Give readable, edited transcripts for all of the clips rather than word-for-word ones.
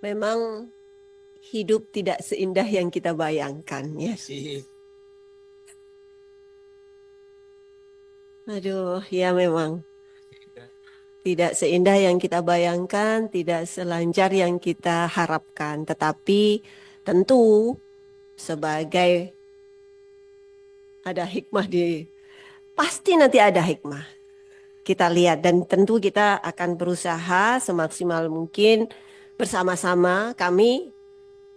Memang hidup tidak seindah yang kita bayangkan, ya. Aduh, ya memang tidak seindah yang kita bayangkan, tidak selancar yang kita harapkan. Tetapi tentu sebagai ada hikmah pasti nanti ada hikmah. Kita lihat dan tentu kita akan berusaha semaksimal mungkin bersama-sama kami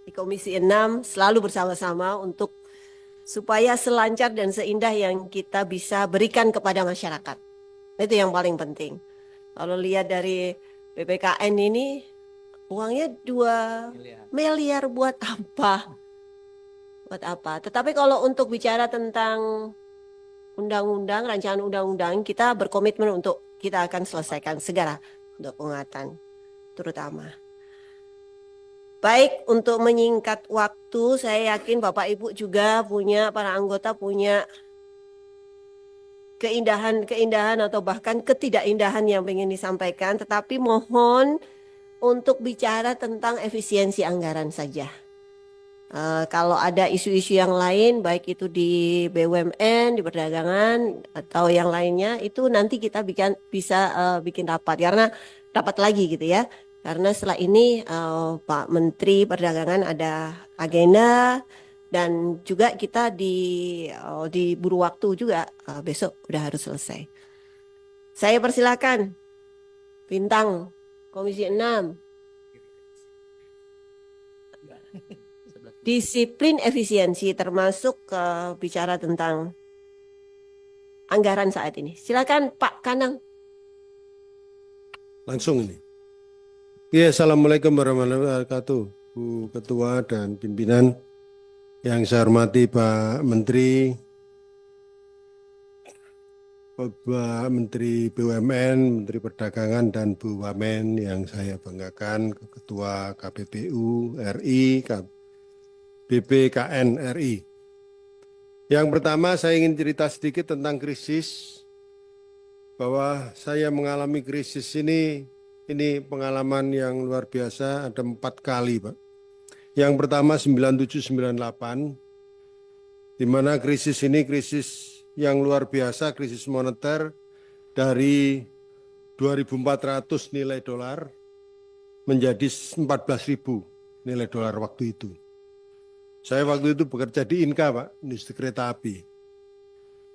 di Komisi 6 selalu bersama-sama untuk supaya selancar dan seindah yang kita bisa berikan kepada masyarakat. Itu yang paling penting. Kalau lihat dari PPKN ini, uangnya 2 miliar buat apa? Buat apa? Tetapi kalau untuk bicara tentang undang-undang, rancangan undang-undang, kita berkomitmen untuk kita akan selesaikan segera untuk pengangkatan terutama. Baik, untuk menyingkat waktu, saya yakin Bapak Ibu juga punya, para anggota punya keindahan-keindahan atau bahkan ketidakindahan yang ingin disampaikan, tetapi mohon untuk bicara tentang efisiensi anggaran saja. Kalau ada isu-isu yang lain, baik itu di BUMN, di perdagangan, atau yang lainnya, itu nanti kita bisa bikin rapat, karena rapat lagi gitu ya. Karena setelah ini Pak Menteri Perdagangan ada agenda, dan juga kita diburu waktu juga, besok udah harus selesai. Saya persilakan, Bintang, Komisi 6. Disiplin efisiensi termasuk bicara tentang anggaran saat ini. Silakan Pak Kanang. Langsung ini. Ya, Assalamualaikum warahmatullahi wabarakatuh. Bu Ketua dan pimpinan yang saya hormati Pak Menteri, Pak Menteri BUMN, Menteri Perdagangan dan Bu Wamen yang saya banggakan, Ketua KPPU RI, BPKN RI. Yang pertama saya ingin cerita sedikit tentang krisis, bahwa saya mengalami krisis ini pengalaman yang luar biasa, ada 4 kali Pak. Yang pertama 97-98, di mana krisis ini krisis yang luar biasa, krisis moneter dari 2.400 nilai dolar menjadi 14.000 nilai dolar waktu itu. Saya waktu itu bekerja di Inka Pak, industri kereta api.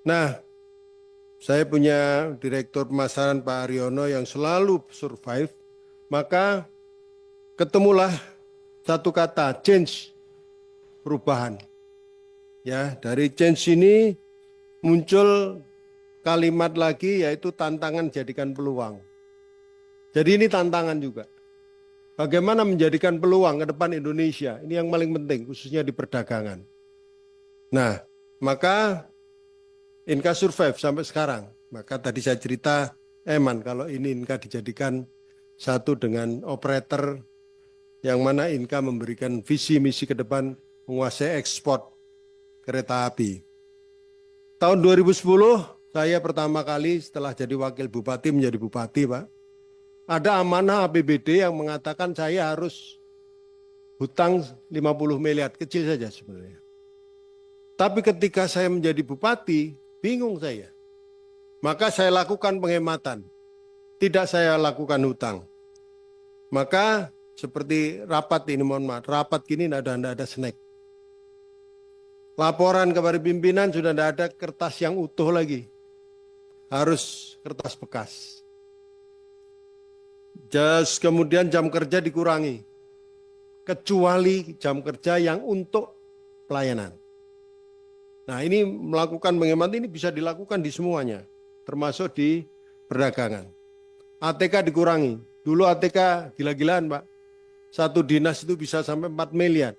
Nah, saya punya direktur pemasaran Pak Aryono yang selalu survive, maka ketemulah satu kata, change, perubahan. Ya, dari change ini muncul kalimat lagi yaitu tantangan jadikan peluang. Jadi ini tantangan juga. Bagaimana menjadikan peluang ke depan Indonesia, ini yang paling penting khususnya di perdagangan. Nah, maka Inka survive sampai sekarang. Maka tadi saya cerita, Eman, kalau ini Inka dijadikan satu dengan operator yang mana Inka memberikan visi misi ke depan menguasai ekspor kereta api. Tahun 2010 saya pertama kali setelah jadi wakil bupati menjadi bupati Pak. Ada amanah APBD yang mengatakan saya harus hutang 50 miliar, kecil saja sebenarnya. Tapi ketika saya menjadi bupati, bingung saya. Maka saya lakukan penghematan. Tidak saya lakukan hutang. Maka seperti rapat ini, mohon maaf, rapat gini tidak ada snack. Laporan kepada pimpinan sudah tidak ada kertas yang utuh lagi. Harus kertas bekas. Kemudian jam kerja dikurangi. Kecuali jam kerja yang untuk pelayanan. Nah, ini melakukan penghematan ini bisa dilakukan di semuanya, termasuk di perdagangan. ATK dikurangi. Dulu ATK gila-gilaan Pak. Satu dinas itu bisa sampai 4 miliar.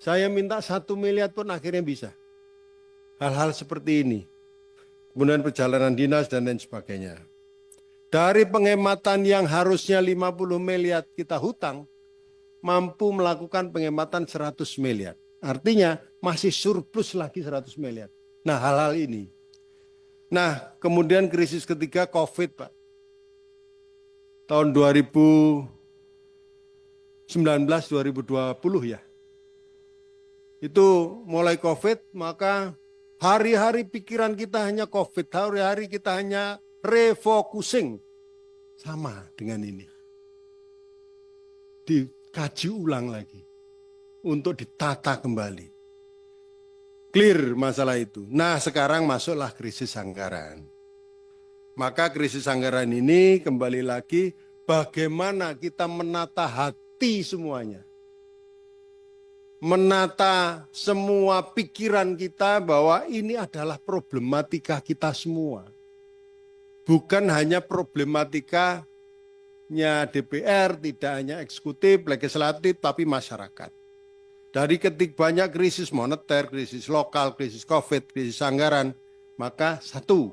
Saya minta 1 miliar pun akhirnya bisa. Hal-hal seperti ini. Kemudian perjalanan dinas dan lain sebagainya. Dari penghematan yang harusnya 50 miliar kita hutang, mampu melakukan penghematan 100 miliar. Artinya masih surplus lagi 100 miliar. Nah, hal-hal ini. Nah, kemudian krisis ketiga COVID Pak. Tahun 2020 2020 ya. Itu mulai COVID, maka hari-hari pikiran kita hanya COVID, hari-hari kita hanya refocusing. Sama dengan ini. Dikaji ulang lagi, untuk ditata kembali. Clear masalah itu. Nah sekarang masuklah krisis anggaran. Maka krisis anggaran ini kembali lagi bagaimana kita menata hati semuanya. Menata semua pikiran kita bahwa ini adalah problematika kita semua. Bukan hanya problematikanya DPR, tidak hanya eksekutif, legislatif, tapi masyarakat. Dari banyak krisis moneter, krisis lokal, krisis COVID, krisis anggaran, maka satu,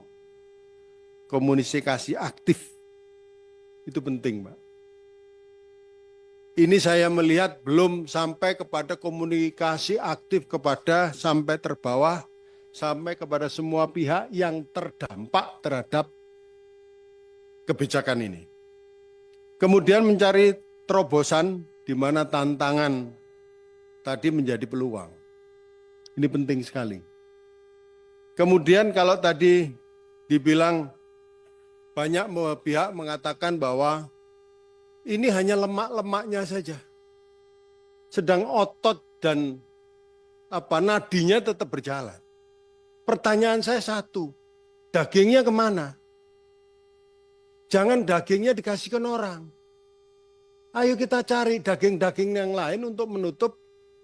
komunikasi aktif. Itu penting, Pak. Ini saya melihat belum sampai kepada komunikasi aktif kepada sampai terbawah, sampai kepada semua pihak yang terdampak terhadap kebijakan ini. Kemudian mencari terobosan di mana tantangan tadi menjadi peluang. Ini penting sekali. Kemudian kalau tadi dibilang banyak pihak mengatakan bahwa ini hanya lemak-lemaknya saja. Sedang otot dan nadinya tetap berjalan. Pertanyaan saya satu, dagingnya kemana? Jangan dagingnya dikasihkan orang. Ayo kita cari daging-daging yang lain untuk menutup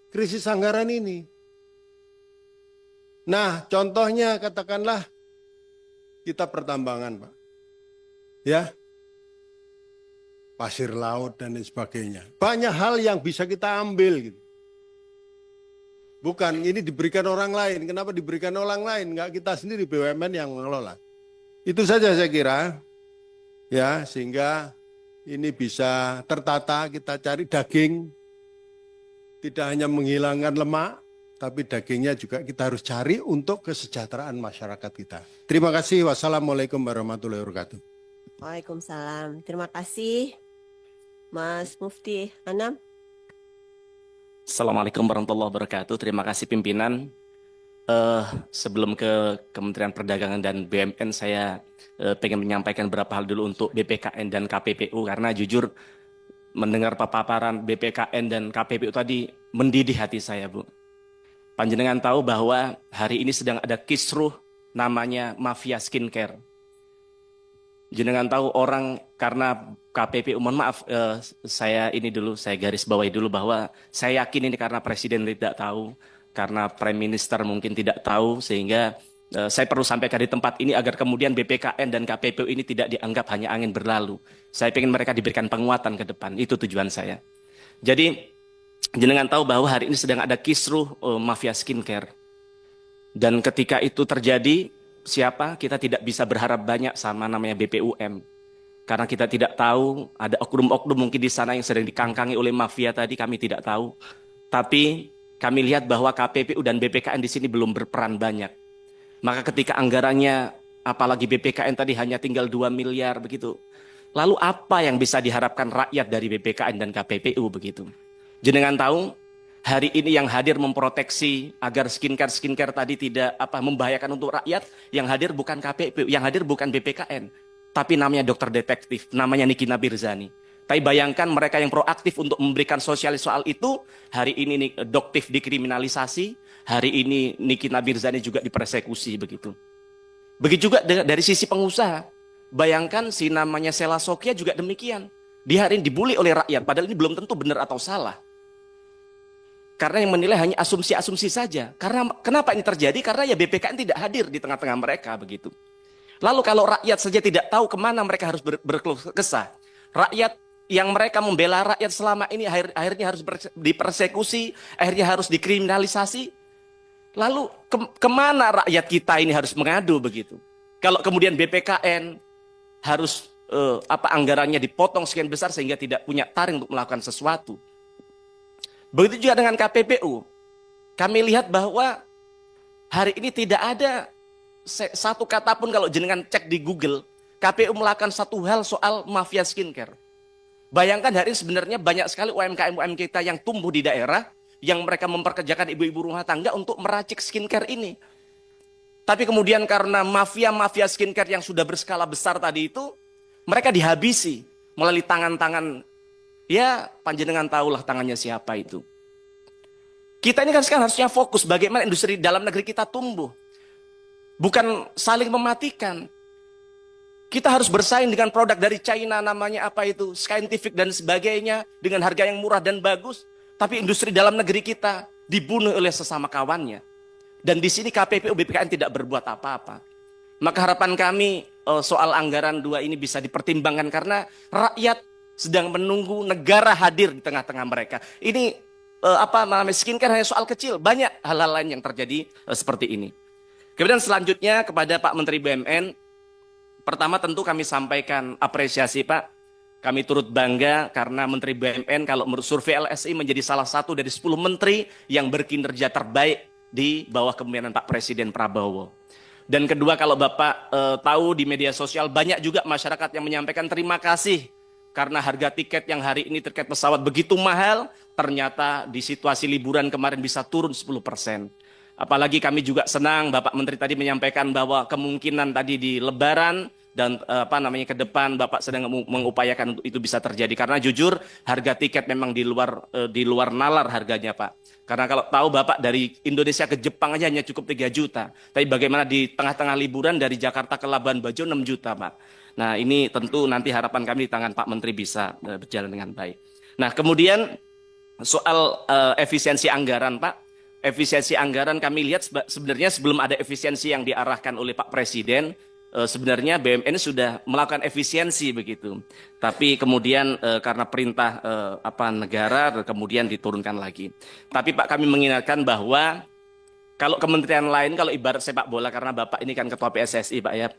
krisis anggaran ini. Nah, contohnya katakanlah kita pertambangan, Pak. Ya, pasir laut dan lain sebagainya. Banyak hal yang bisa kita ambil gitu. Bukan ini diberikan orang lain. Kenapa diberikan orang lain? Enggak kita sendiri BUMN yang mengelola. Itu saja saya kira. Ya, sehingga ini bisa tertata, kita cari daging. Tidak hanya menghilangkan lemak, tapi dagingnya juga kita harus cari untuk kesejahteraan masyarakat kita. Terima kasih. Wassalamualaikum warahmatullahi wabarakatuh. Waalaikumsalam. Terima kasih. Mas Mufti Anam. Assalamualaikum warahmatullahi wabarakatuh. Terima kasih pimpinan. Sebelum ke Kementerian Perdagangan dan BUMN, saya pengen menyampaikan beberapa hal dulu untuk BPKN dan KPPU, karena jujur mendengar paparan BPKN dan KPPU tadi mendidih hati saya, Bu. Panjenengan tahu bahwa hari ini sedang ada kisruh namanya mafia skincare. Jenengan tahu orang karena KPPU, mohon maaf, saya garis bawahi dulu bahwa saya yakin ini karena Presiden tidak tahu, karena Prime Minister mungkin tidak tahu, sehingga saya perlu sampaikan di tempat ini agar kemudian BPKN dan KPPU ini tidak dianggap hanya angin berlalu. Saya ingin mereka diberikan penguatan ke depan, itu tujuan saya. Jadi jenengan tahu bahwa hari ini sedang ada kisruh mafia skincare. Dan ketika itu terjadi, kita tidak bisa berharap banyak sama namanya BPUM. Karena kita tidak tahu, ada oknum-oknum mungkin di sana yang sedang dikangkangi oleh mafia tadi, kami tidak tahu. Tapi kami lihat bahwa KPPU dan BPKN di sini belum berperan banyak. Maka ketika anggarannya, apalagi BPKN tadi hanya tinggal 2 miliar begitu. Lalu apa yang bisa diharapkan rakyat dari BPKN dan KPPU begitu? Jenengan tahu, hari ini yang hadir memproteksi agar skincare tadi tidak membahayakan untuk rakyat, yang hadir bukan KPPU, yang hadir bukan BPKN, tapi namanya dokter detektif, namanya Niki Nabirzani. Tapi bayangkan mereka yang proaktif untuk memberikan sosialis soal itu, hari ini Doktif dikriminalisasi, hari ini Niki Nabirzani juga dipersekusi begitu. Begitu juga dari sisi pengusaha. Bayangkan si namanya Sela Sokya juga demikian. Dia hari ini dibully oleh rakyat, padahal ini belum tentu benar atau salah. Karena yang menilai hanya asumsi-asumsi saja. Karena kenapa ini terjadi? Karena ya BPKN tidak hadir di tengah-tengah mereka begitu. Lalu kalau rakyat saja tidak tahu kemana mereka harus berkeluh kesah. Rakyat yang mereka membela rakyat selama ini akhirnya harus dipersekusi, akhirnya harus dikriminalisasi. Lalu kemana rakyat kita ini harus mengadu begitu? Kalau kemudian BPKN harus anggarannya dipotong sekian besar sehingga tidak punya taring untuk melakukan sesuatu. Begitu juga dengan KPPU. Kami lihat bahwa hari ini tidak ada satu kata pun kalau jenengan cek di Google, KPU melakukan satu hal soal mafia skincare. Bayangkan hari ini sebenarnya banyak sekali UMKM kita yang tumbuh di daerah, yang mereka memperkerjakan ibu-ibu rumah tangga untuk meracik skincare ini. Tapi kemudian karena mafia-mafia skincare yang sudah berskala besar tadi itu, mereka dihabisi melalui tangan-tangan, ya panjenengan tahulah tangannya siapa itu. Kita ini kan sekarang harusnya fokus bagaimana industri dalam negeri kita tumbuh. Bukan saling mematikan. Kita harus bersaing dengan produk dari China, namanya apa itu, scientific dan sebagainya, dengan harga yang murah dan bagus. Tapi industri dalam negeri kita dibunuh oleh sesama kawannya. Dan di sini KPPU BPKN tidak berbuat apa-apa. Maka harapan kami soal anggaran 2 ini bisa dipertimbangkan karena rakyat sedang menunggu negara hadir di tengah-tengah mereka. Ini skincare hanya soal kecil, banyak hal-hal lain yang terjadi seperti ini. Kemudian selanjutnya kepada Pak Menteri BUMN, pertama tentu kami sampaikan apresiasi Pak. Kami turut bangga karena Menteri BUMN kalau menurut survei LSI menjadi salah satu dari 10 menteri yang berkinerja terbaik di bawah kepemimpinan Pak Presiden Prabowo. Dan kedua, kalau Bapak tahu di media sosial banyak juga masyarakat yang menyampaikan terima kasih karena harga tiket yang hari ini terkait pesawat begitu mahal, ternyata di situasi liburan kemarin bisa turun 10%. Apalagi kami juga senang Bapak Menteri tadi menyampaikan bahwa kemungkinan tadi di Lebaran dan ke depan Bapak sedang mengupayakan untuk itu bisa terjadi karena jujur harga tiket memang di luar nalar harganya Pak. Karena kalau tahu Bapak dari Indonesia ke Jepang aja hanya cukup 3 juta. Tapi bagaimana di tengah-tengah liburan dari Jakarta ke Labuan Bajo 6 juta Pak. Nah ini tentu nanti harapan kami di tangan Pak Menteri bisa berjalan dengan baik. Nah kemudian soal efisiensi anggaran Pak. Efisiensi anggaran kami lihat sebenarnya sebelum ada efisiensi yang diarahkan oleh Pak Presiden, sebenarnya BUMN sudah melakukan efisiensi begitu. Tapi kemudian karena perintah negara kemudian diturunkan lagi. Tapi Pak kami mengingatkan bahwa kalau kementerian lain, kalau ibarat sepak bola, karena Bapak ini kan ketua PSSI Pak ya.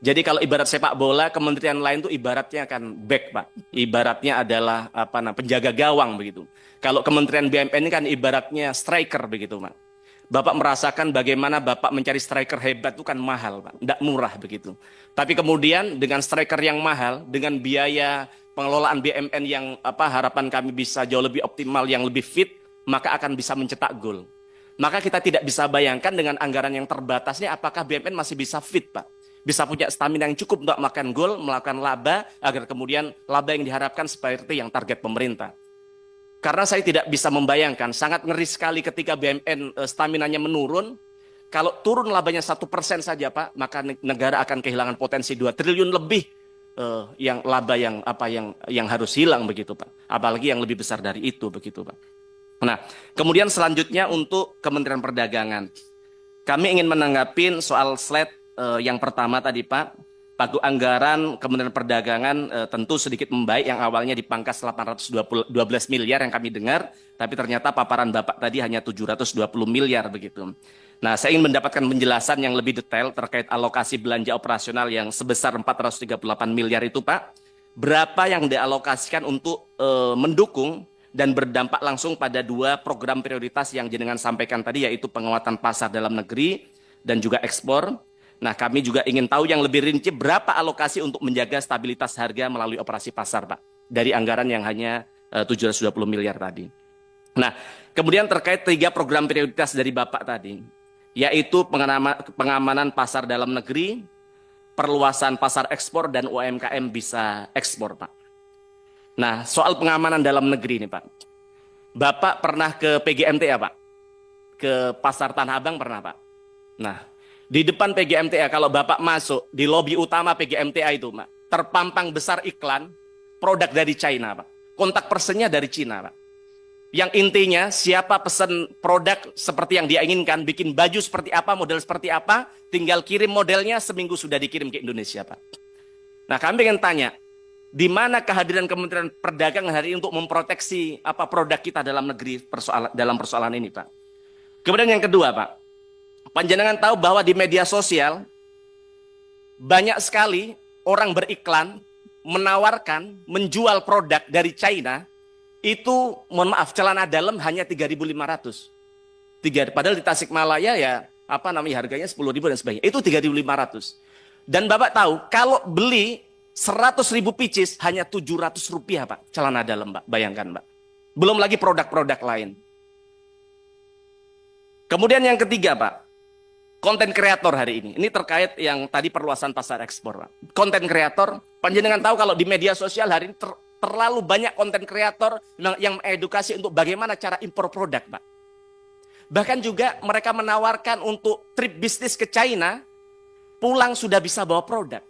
Jadi kalau ibarat sepak bola, kementerian lain itu ibaratnya akan back Pak. Ibaratnya adalah penjaga gawang begitu. Kalau kementerian BUMN ini kan ibaratnya striker begitu Pak. Bapak merasakan bagaimana Bapak mencari striker hebat itu kan mahal Pak, tidak murah begitu. Tapi kemudian dengan striker yang mahal, dengan biaya pengelolaan BUMN yang harapan kami bisa jauh lebih optimal, yang lebih fit, maka akan bisa mencetak gol. Maka kita tidak bisa bayangkan dengan anggaran yang terbatasnya apakah BUMN masih bisa fit Pak. Bisa punya stamina yang cukup untuk makan gol, melakukan laba, agar kemudian laba yang diharapkan seperti yang target pemerintah. Karena saya tidak bisa membayangkan, sangat ngeri sekali ketika BUMN staminanya menurun. Kalau turun labanya 1% saja Pak, maka negara akan kehilangan potensi 2 triliun lebih yang laba yang harus hilang begitu Pak. Apalagi yang lebih besar dari itu begitu Pak. Nah, kemudian selanjutnya untuk Kementerian Perdagangan. Kami ingin menanggapi soal slide yang pertama tadi Pak. Pagu anggaran Kementerian Perdagangan tentu sedikit membaik, yang awalnya dipangkas 812 miliar yang kami dengar, tapi ternyata paparan Bapak tadi hanya 720 miliar begitu. Nah, saya ingin mendapatkan penjelasan yang lebih detail terkait alokasi belanja operasional yang sebesar 438 miliar itu Pak. Berapa yang dialokasikan untuk mendukung dan berdampak langsung pada 2 program prioritas yang jenengan sampaikan tadi, yaitu penguatan pasar dalam negeri dan juga ekspor. Nah, kami juga ingin tahu yang lebih rinci berapa alokasi untuk menjaga stabilitas harga melalui operasi pasar, Pak, dari anggaran yang hanya 720 miliar tadi. Nah, kemudian terkait 3 program prioritas dari Bapak tadi, yaitu pengamanan pasar dalam negeri, perluasan pasar ekspor, dan UMKM bisa ekspor, Pak. Nah, soal pengamanan dalam negeri ini, Pak. Bapak pernah ke PGMTA, Pak? Ke Pasar Tanah Abang pernah, Pak? Nah, di depan PGMTA, kalau Bapak masuk di lobi utama PGMTA itu, Pak, terpampang besar iklan produk dari China, Pak. Kontak personnya dari Cina, Pak. Yang intinya siapa pesan produk seperti yang dia inginkan, bikin baju seperti apa, model seperti apa, tinggal kirim modelnya, seminggu sudah dikirim ke Indonesia, Pak. Nah, kami ingin tanya, di mana kehadiran Kementerian Perdagangan hari ini untuk memproteksi produk kita dalam negeri dalam persoalan ini, Pak? Kemudian yang kedua, Pak. Panjenengan tahu bahwa di media sosial banyak sekali orang beriklan menawarkan menjual produk dari China itu, mohon maaf, celana dalam hanya 3.500. Padahal di Tasikmalaya ya harganya 10.000 dan sebagainya. Itu 3.500. Dan Bapak tahu kalau beli 100.000 pieces hanya Rp700 Pak, celana dalam Pak, bayangkan Pak. Belum lagi produk-produk lain. Kemudian yang ketiga Pak, konten kreator hari ini. Ini terkait yang tadi perluasan pasar ekspor Pak. Konten kreator, panjenengan tahu kalau di media sosial hari ini terlalu banyak konten kreator yang mengedukasi untuk bagaimana cara impor produk Pak. Bahkan juga mereka menawarkan untuk trip bisnis ke China, pulang sudah bisa bawa produk.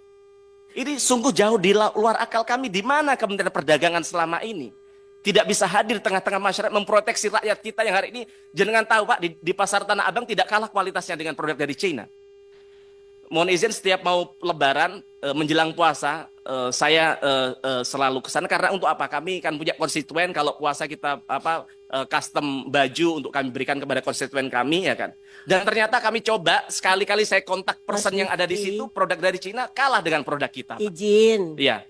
Ini sungguh jauh di luar akal kami. Di mana Kementerian Perdagangan selama ini? Tidak bisa hadir tengah-tengah masyarakat memproteksi rakyat kita yang hari ini. Jenengan tahu Pak, di pasar Tanah Abang tidak kalah kualitasnya dengan produk dari China. Mohon izin setiap mau lebaran menjelang puasa saya selalu ke sana karena untuk apa? Kami kan punya konstituen, kalau puasa kita custom baju untuk kami berikan kepada konstituen kami ya kan. Dan ternyata kami coba sekali-kali saya kontak person yang ada di situ, produk dari Cina kalah dengan produk kita. Izin. Iya.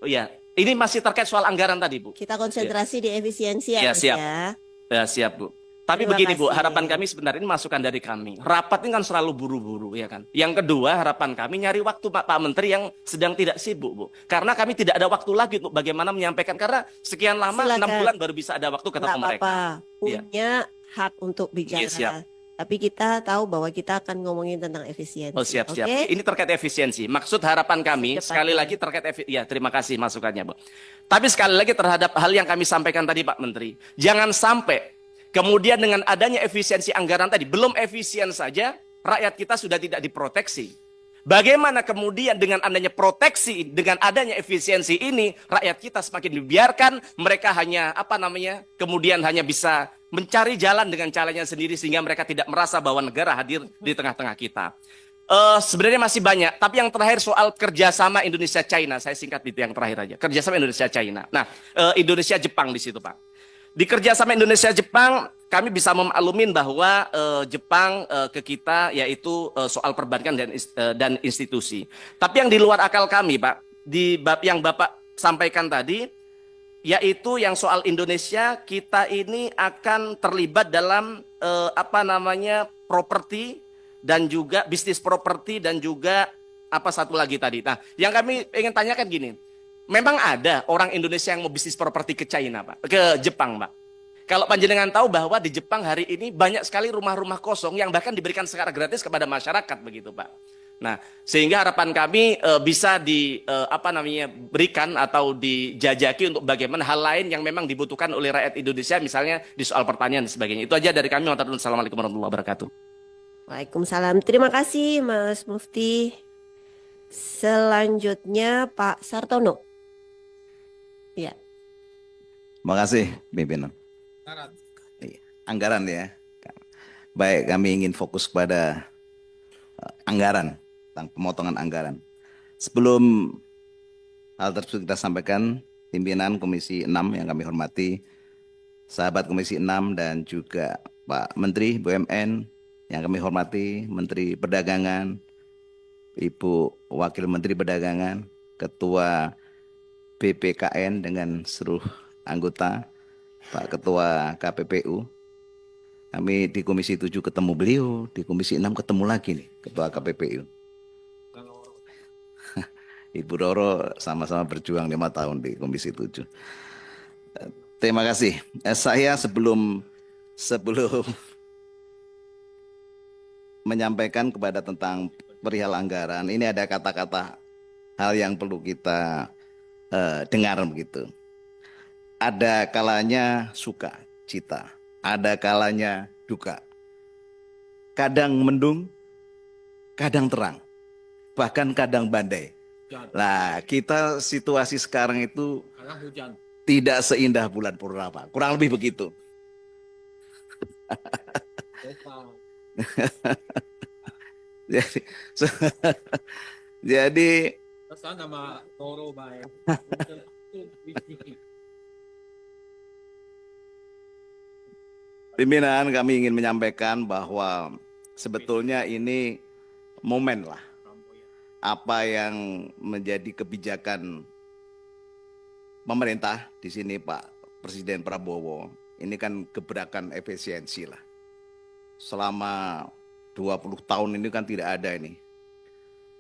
Iya. Ini masih terkait soal anggaran tadi, Bu. Kita konsentrasi di efisiensi ya, Ya, Mas siap. ya. Ya, siap, Bu. Tapi Terima begini Bu, kasih. harapan kami sebenarnya ini masukan dari kami. Rapat ini kan selalu buru-buru ya kan. Yang kedua, harapan kami nyari waktu Pak Menteri yang sedang tidak sibuk Bu. Karena kami tidak ada waktu lagi untuk bagaimana menyampaikan. Karena sekian lama, Silakan. 6 bulan baru bisa ada waktu ketemu Nggak mereka. apa-apa, punya hak untuk bicara. Iya, siap. Tapi kita tahu bahwa kita akan ngomongin tentang efisiensi. Oh siap, siap. Oke? Ini terkait efisiensi. Maksud harapan kami, Secepatnya. sekali lagi terkait ya terima kasih masukannya Bu. Tapi sekali lagi terhadap hal yang kami sampaikan tadi Pak Menteri. Jangan sampai kemudian dengan adanya efisiensi anggaran tadi, belum efisien saja, rakyat kita sudah tidak diproteksi. Bagaimana kemudian dengan adanya proteksi, dengan adanya efisiensi ini, rakyat kita semakin dibiarkan, mereka hanya, kemudian hanya bisa mencari jalan dengan caranya sendiri, sehingga mereka tidak merasa bahwa negara hadir di tengah-tengah kita. Sebenarnya masih banyak, tapi yang terakhir soal kerjasama Indonesia-China, saya singkat itu yang terakhir aja, kerjasama Indonesia-China. Nah, Indonesia-Jepang di situ Pak. Di kerjasama Indonesia-Jepang, kami bisa memaklumin bahwa Jepang ke kita yaitu soal perbankan dan institusi. Tapi yang di luar akal kami, Pak, di bab yang Bapak sampaikan tadi, yaitu yang soal Indonesia, kita ini akan terlibat dalam properti dan juga bisnis properti dan juga satu lagi tadi. Nah, yang kami ingin tanyakan gini. Memang ada orang Indonesia yang mau bisnis properti ke China, Pak, ke Jepang, Pak. Kalau panjenengan tahu bahwa di Jepang hari ini banyak sekali rumah-rumah kosong yang bahkan diberikan secara gratis kepada masyarakat, begitu, Pak. Nah, sehingga harapan kami bisa berikan atau dijajaki untuk bagaimana hal lain yang memang dibutuhkan oleh rakyat Indonesia, misalnya di soal pertanian dan sebagainya. Itu aja dari kami. Wassalamualaikum warahmatullahi wabarakatuh. Waalaikumsalam. Terima kasih Mas Mufti. Selanjutnya Pak Sartono. Ya. Terima kasih, pimpinan. Anggaran ya. Baik, kami ingin fokus pada anggaran, tentang pemotongan anggaran. Sebelum hal tersebut kita sampaikan, pimpinan Komisi 6 yang kami hormati, sahabat Komisi 6 dan juga Pak Menteri BUMN yang kami hormati, Menteri Perdagangan, Ibu Wakil Menteri Perdagangan, Ketua BPKN dengan seluruh anggota, Pak Ketua KPPU. Kami di Komisi 7 ketemu beliau, di Komisi 6 ketemu lagi nih, Ketua KPPU. Ibu Roro sama-sama berjuang 5 tahun di Komisi 7. Terima kasih. Saya sebelum menyampaikan kepada tentang perihal anggaran, ini ada kata-kata hal yang perlu kita dengar begitu. Ada kalanya suka, cita. Ada kalanya duka. Kadang mendung, kadang terang. Bahkan kadang badai. Nah, kita situasi sekarang itu tidak seindah bulan purnama. Kurang lebih begitu. Jadi pimpinan, kami ingin menyampaikan bahwa sebetulnya ini momen lah. Apa yang menjadi kebijakan pemerintah di sini Pak Presiden Prabowo, ini kan gebrakan efisiensi lah. Selama 20 tahun ini kan tidak ada ini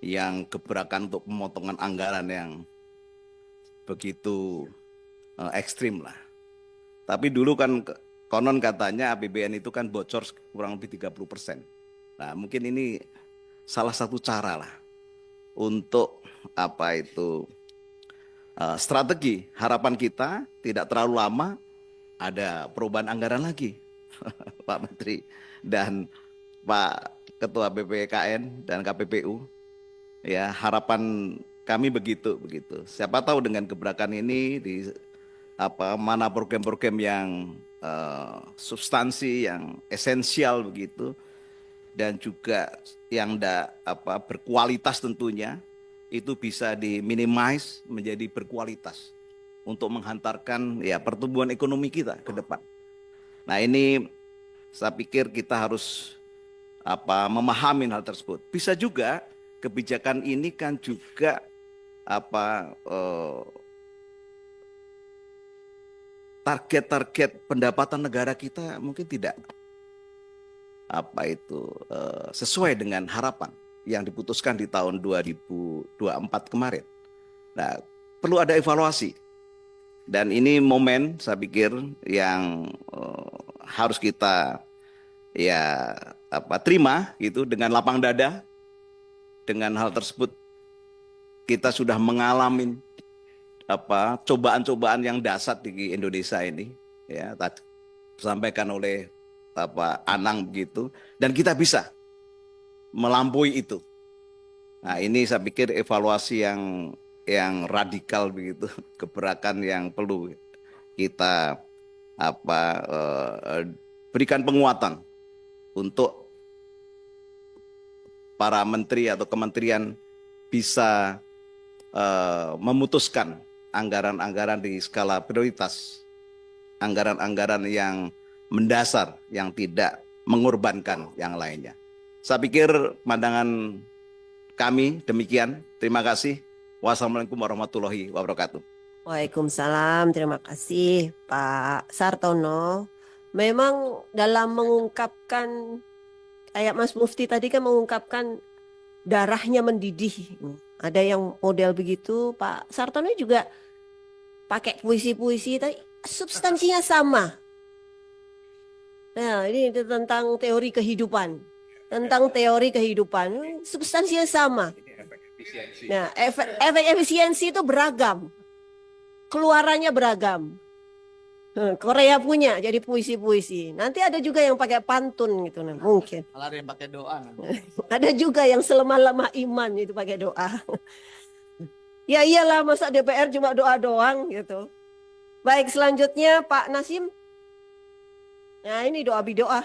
yang gebrakan untuk pemotongan anggaran yang begitu ekstrim lah. Tapi dulu kan konon katanya APBN itu kan bocor kurang lebih 30%. Nah, mungkin ini salah satu cara lah untuk strategi. Harapan kita tidak terlalu lama ada perubahan anggaran lagi, Pak Menteri dan Pak Ketua BPKN dan KPPU. Ya, harapan kami begitu. Siapa tahu dengan gebrakan ini mana program-program yang substansi, yang esensial begitu, dan juga yang berkualitas tentunya itu bisa diminimize menjadi berkualitas untuk menghantarkan ya pertumbuhan ekonomi kita ke depan. Nah, ini saya pikir kita harus memahami hal tersebut. Bisa juga kebijakan ini kan juga target-target pendapatan negara kita mungkin tidak sesuai dengan harapan yang diputuskan di tahun 2024 kemarin. Nah, perlu ada evaluasi. Dan ini momen saya pikir yang harus kita terima gitu dengan lapang dada. Dengan hal tersebut kita sudah mengalami cobaan-cobaan yang dahsyat di Indonesia ini, ya, tadi disampaikan oleh Anang begitu, dan kita bisa melampaui itu. Nah, ini saya pikir evaluasi yang radikal begitu, gebrakan yang perlu kita berikan penguatan untuk para menteri atau kementerian bisa memutuskan anggaran-anggaran di skala prioritas, anggaran-anggaran yang mendasar, yang tidak mengorbankan yang lainnya. Saya pikir pandangan kami demikian. Terima kasih. Wassalamualaikum warahmatullahi wabarakatuh. Waalaikumsalam, terima kasih Pak Sartono. Memang dalam mengungkapkan, kayak Mas Mufti tadi kan mengungkapkan darahnya mendidih. Ada yang model begitu, Pak Sartono juga pakai puisi-puisi, tapi substansinya sama. Nah, ini tentang teori kehidupan. Tentang teori kehidupan, substansinya sama. Nah, efek efisiensi itu beragam. Keluarannya beragam. Korea punya jadi puisi-puisi. Nanti ada juga yang pakai pantun gitu, nah, mungkin. Ada yang pakai doa. Ada juga yang selemah-lemah iman itu pakai doa. Ya iyalah, masa DPR cuma doa doang gitu. Baik, selanjutnya Pak Nasim. Nah, ini doa bidoa.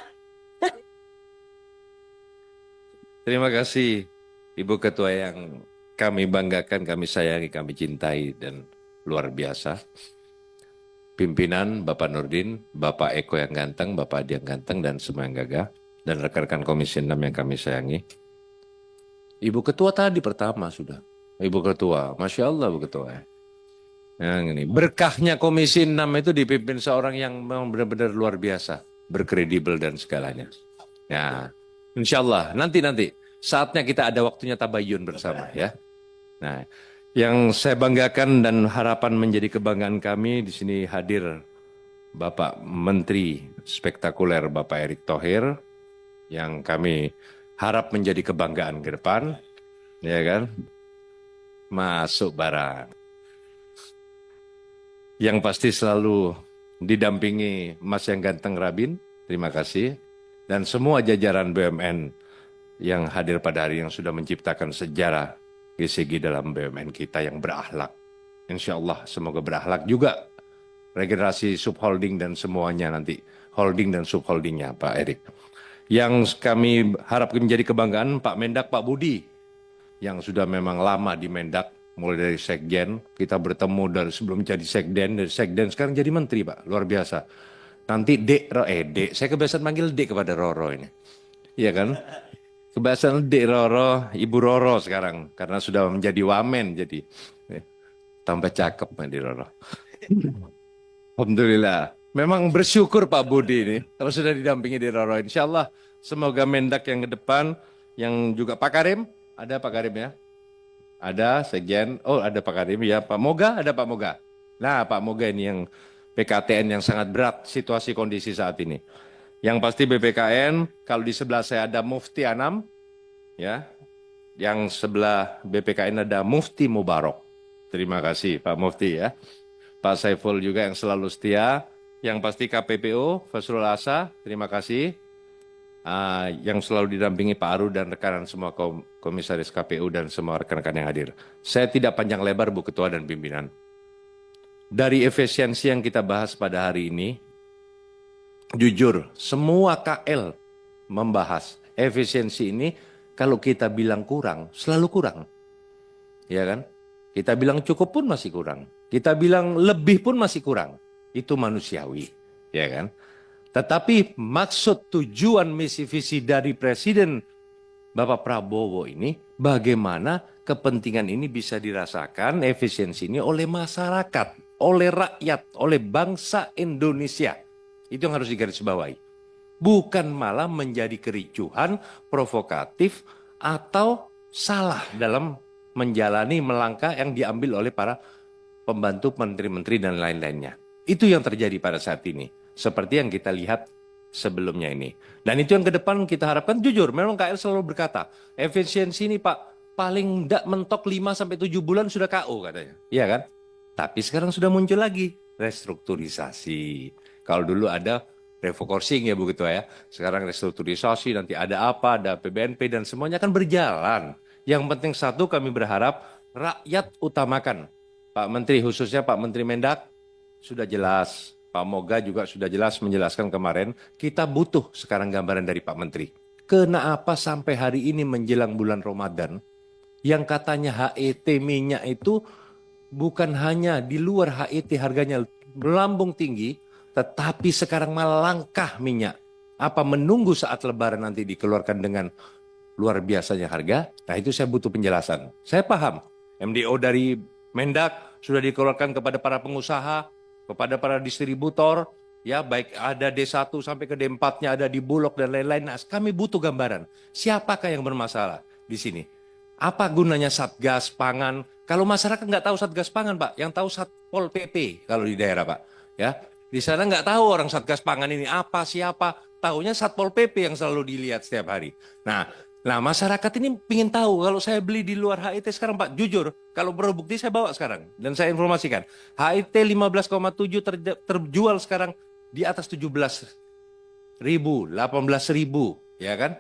Terima kasih Ibu Ketua yang kami banggakan, kami sayangi, kami cintai dan luar biasa. Pimpinan Bapak Nurdin, Bapak Eko yang ganteng, Bapak Adi yang ganteng, dan semua yang gagah, dan rekan-rekan Komisi 6 yang kami sayangi. Ibu Ketua tadi pertama sudah. Ibu Ketua, Masya Allah Ibu Ketua. Yang ini, berkahnya Komisi 6 itu dipimpin seorang yang memang benar-benar luar biasa, berkredibel dan segalanya. Ya, insya Allah, nanti saatnya kita ada waktunya tabayun bersama ya. Nah, yang saya banggakan dan harapan menjadi kebanggaan kami di sini hadir Bapak Menteri spektakuler Bapak Erick Thohir yang kami harap menjadi kebanggaan ke depan, ya kan? Masuk barang. Yang pasti selalu didampingi Mas yang ganteng Rabin, terima kasih, dan semua jajaran BUMN yang hadir pada hari yang sudah menciptakan sejarah GCG dalam BUMN kita yang berakhlak. Insya Allah semoga berakhlak juga regenerasi subholding dan semuanya nanti, holding dan subholdingnya Pak Erick. Yang kami harap menjadi kebanggaan Pak Mendak, Pak Budi, yang sudah memang lama di Mendak, mulai dari Sekjen, kita bertemu dari sebelum jadi Sekden, dari Sekden sekarang jadi Menteri Pak, luar biasa. Nanti Dek, saya kebiasaan manggil Dek kepada Roro ini. Iya kan? Kebiasaan Dek Roro, Ibu Roro sekarang, karena sudah menjadi wamen, jadi tambah cakep di Roro. Alhamdulillah. Memang bersyukur Pak Budi ini, kalau sudah didampingi di Roro. Insya Allah, semoga Mendak yang ke depan, yang juga Pak Karim, ada Pak Karim ya? Ada Sekjen, oh ada Pak Karim ya, Pak Moga, ada Pak Moga. Nah, Pak Moga ini yang PKTN yang sangat berat situasi kondisi saat ini. Yang pasti BPKN, kalau di sebelah saya ada Mufti Anam, ya, yang sebelah BPKN ada Mufti Mubarok. Terima kasih Pak Mufti ya. Pak Saiful juga yang selalu setia. Yang pasti KPPO, Fasrul Asa, terima kasih. Yang selalu didampingi Pak Aru dan rekanan semua komisaris KPU dan semua rekan-rekan yang hadir. Saya tidak panjang lebar Bu Ketua dan pimpinan. Dari efisiensi yang kita bahas pada hari ini, jujur semua KL membahas efisiensi ini. Kalau kita bilang kurang, selalu kurang. Ya kan? Kita bilang cukup pun masih kurang. Kita bilang lebih pun masih kurang. Itu manusiawi. Ya kan? Tetapi maksud tujuan misi visi dari Presiden Bapak Prabowo ini, bagaimana kepentingan ini bisa dirasakan, efisiensi ini oleh masyarakat, oleh rakyat, oleh bangsa Indonesia. Itu yang harus digarisbawahi. Bukan malah menjadi kericuhan, provokatif, atau salah dalam menjalani melangkah yang diambil oleh para pembantu menteri-menteri dan lain-lainnya. Itu yang terjadi pada saat ini. Seperti yang kita lihat sebelumnya ini. Dan itu yang ke depan kita harapkan, jujur, memang KL selalu berkata, efisiensi ini Pak, paling tidak mentok 5-7 bulan sudah KO katanya. Iya kan? Tapi sekarang sudah muncul lagi restrukturisasi. Kalau dulu ada refocusing ya Bu Ketua ya. Sekarang restrukturisasi, nanti ada apa, ada PBNP dan semuanya akan berjalan. Yang penting satu, kami berharap rakyat utamakan. Pak Menteri, khususnya Pak Menteri Mendak, sudah jelas. Pak Moga juga sudah jelas menjelaskan kemarin. Kita butuh sekarang gambaran dari Pak Menteri. Kenapa sampai hari ini menjelang bulan Ramadan, yang katanya HET minyak itu bukan hanya di luar HET harganya melambung tinggi, tetapi sekarang malah langkah minyak. Apa menunggu saat lebaran nanti dikeluarkan dengan luar biasanya harga? Nah itu saya butuh penjelasan. Saya paham, MDO dari Mendak sudah dikeluarkan kepada para pengusaha, kepada para distributor, ya baik ada D1 sampai ke D4-nya, ada di Bulog dan lain-lain. Nah, kami butuh gambaran. Siapakah yang bermasalah di sini? Apa gunanya Satgas Pangan? Kalau masyarakat nggak tahu Satgas Pangan, Pak, yang tahu Satpol PP kalau di daerah, Pak. Ya, di sana nggak tahu orang Satgas Pangan ini apa, siapa. Tahunya Satpol PP yang selalu dilihat setiap hari. Nah, masyarakat ini ingin tahu, kalau saya beli di luar HET sekarang Pak, jujur, kalau perlu bukti saya bawa sekarang. Dan saya informasikan, HET 15,7 terjual sekarang di atas 17.000, 18.000, ya kan?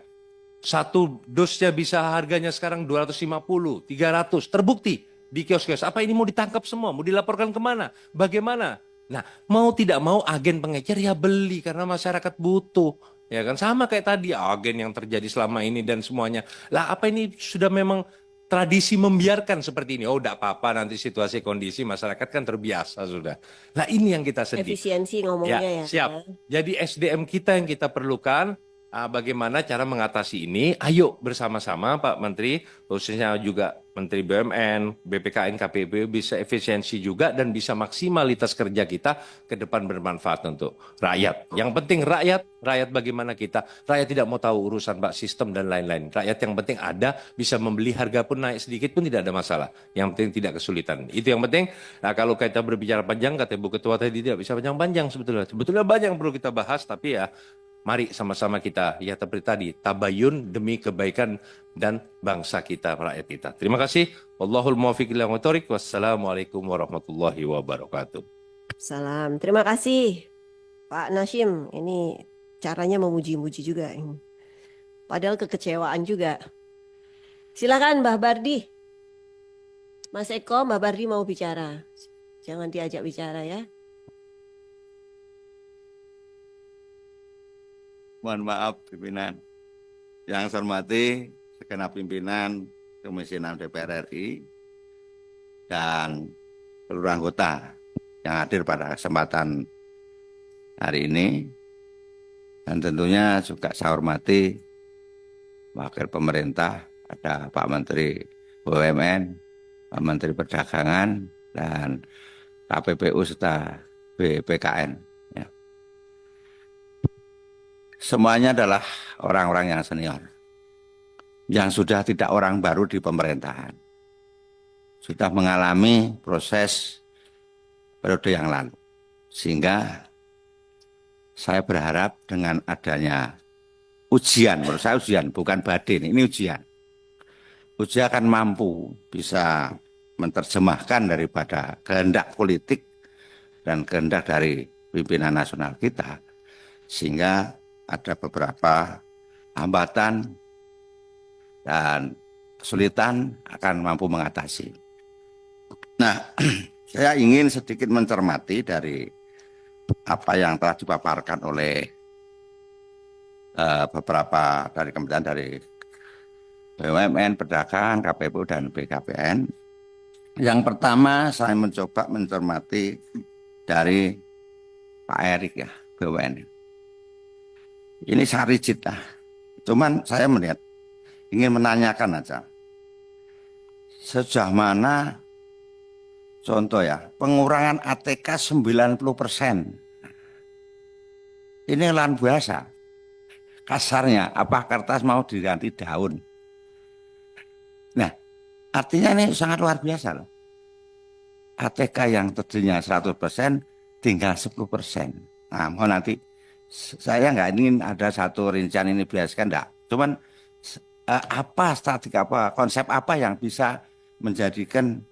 Satu dosnya bisa harganya sekarang 250, 300, terbukti di kios-kios. Apa ini mau ditangkap semua, mau dilaporkan kemana, bagaimana? Nah, mau tidak mau agen pengecer ya beli karena masyarakat butuh. Ya kan, sama kayak tadi agen yang terjadi selama ini dan semuanya. Lah apa ini sudah memang tradisi membiarkan seperti ini? Oh tidak apa-apa, nanti situasi kondisi masyarakat kan terbiasa sudah. Nah ini yang kita sedih. Efisiensi ngomongnya ya. Siap. Jadi SDM kita yang kita perlukan. Bagaimana cara mengatasi ini? Ayo bersama-sama Pak Menteri, khususnya juga Menteri BUMN, BPKN, KPPU bisa efisiensi juga dan bisa maksimalitas kerja kita ke depan bermanfaat untuk rakyat. Yang penting rakyat bagaimana kita? Rakyat tidak mau tahu urusan Pak sistem dan lain-lain. Rakyat yang penting ada, bisa membeli, harga pun naik sedikit pun tidak ada masalah. Yang penting tidak kesulitan. Itu yang penting. Nah kalau kita berbicara panjang, kata Bu Ketua tadi tidak bisa panjang-panjang sebetulnya. Sebetulnya banyak yang perlu kita bahas, tapi ya mari sama-sama kita, ya seperti tadi, tabayun demi kebaikan dan bangsa kita, rakyat kita. Terima kasih. Wallahul muwaffiq ila aqwamit thoriq. Wassalamualaikum warahmatullahi wabarakatuh. Salam. Terima kasih Pak Nasyim. Ini caranya memuji-muji juga. Padahal kekecewaan juga. Silakan Mbah Bardi. Mas Eko, Mbah Bardi mau bicara. Jangan diajak bicara ya. Mohon maaf pimpinan. Yang saya hormati segenap pimpinan Komisi 6 DPR RI dan seluruh anggota yang hadir pada kesempatan hari ini. Dan tentunya juga saya hormati Wakil Pemerintah, ada Pak Menteri BUMN, Pak Menteri Perdagangan, dan KPPU serta BPKN. Semuanya adalah orang-orang yang senior, yang sudah tidak orang baru di pemerintahan. sudah mengalami proses periode yang lalu. Sehingga saya berharap dengan adanya ujian, menurut saya ujian, bukan badai, ini ujian. Ujian akan mampu bisa menerjemahkan daripada kehendak politik dan kehendak dari pimpinan nasional kita, sehingga ada beberapa hambatan dan kesulitan akan mampu mengatasi. Nah, saya ingin sedikit mencermati dari apa yang telah dipaparkan oleh beberapa dari kementerian, dari BUMN, Perdagangan, KPPU, dan BKPN. Yang pertama saya mencoba mencermati dari Pak Erik ya, BUMN. Ini sangat rigid lah. Cuman saya melihat, ingin menanyakan aja. Sejauh mana, contoh ya, pengurangan ATK 90%. Ini luar biasa. Kasarnya, apa kertas mau diganti daun. Nah, artinya ini sangat luar biasa loh. ATK yang tadinya 100% tinggal 10%. Nah, mohon nanti saya nggak ingin ada satu rincian ini biaskan enggak. Cuman apa strategi apa, konsep apa yang bisa menjadikan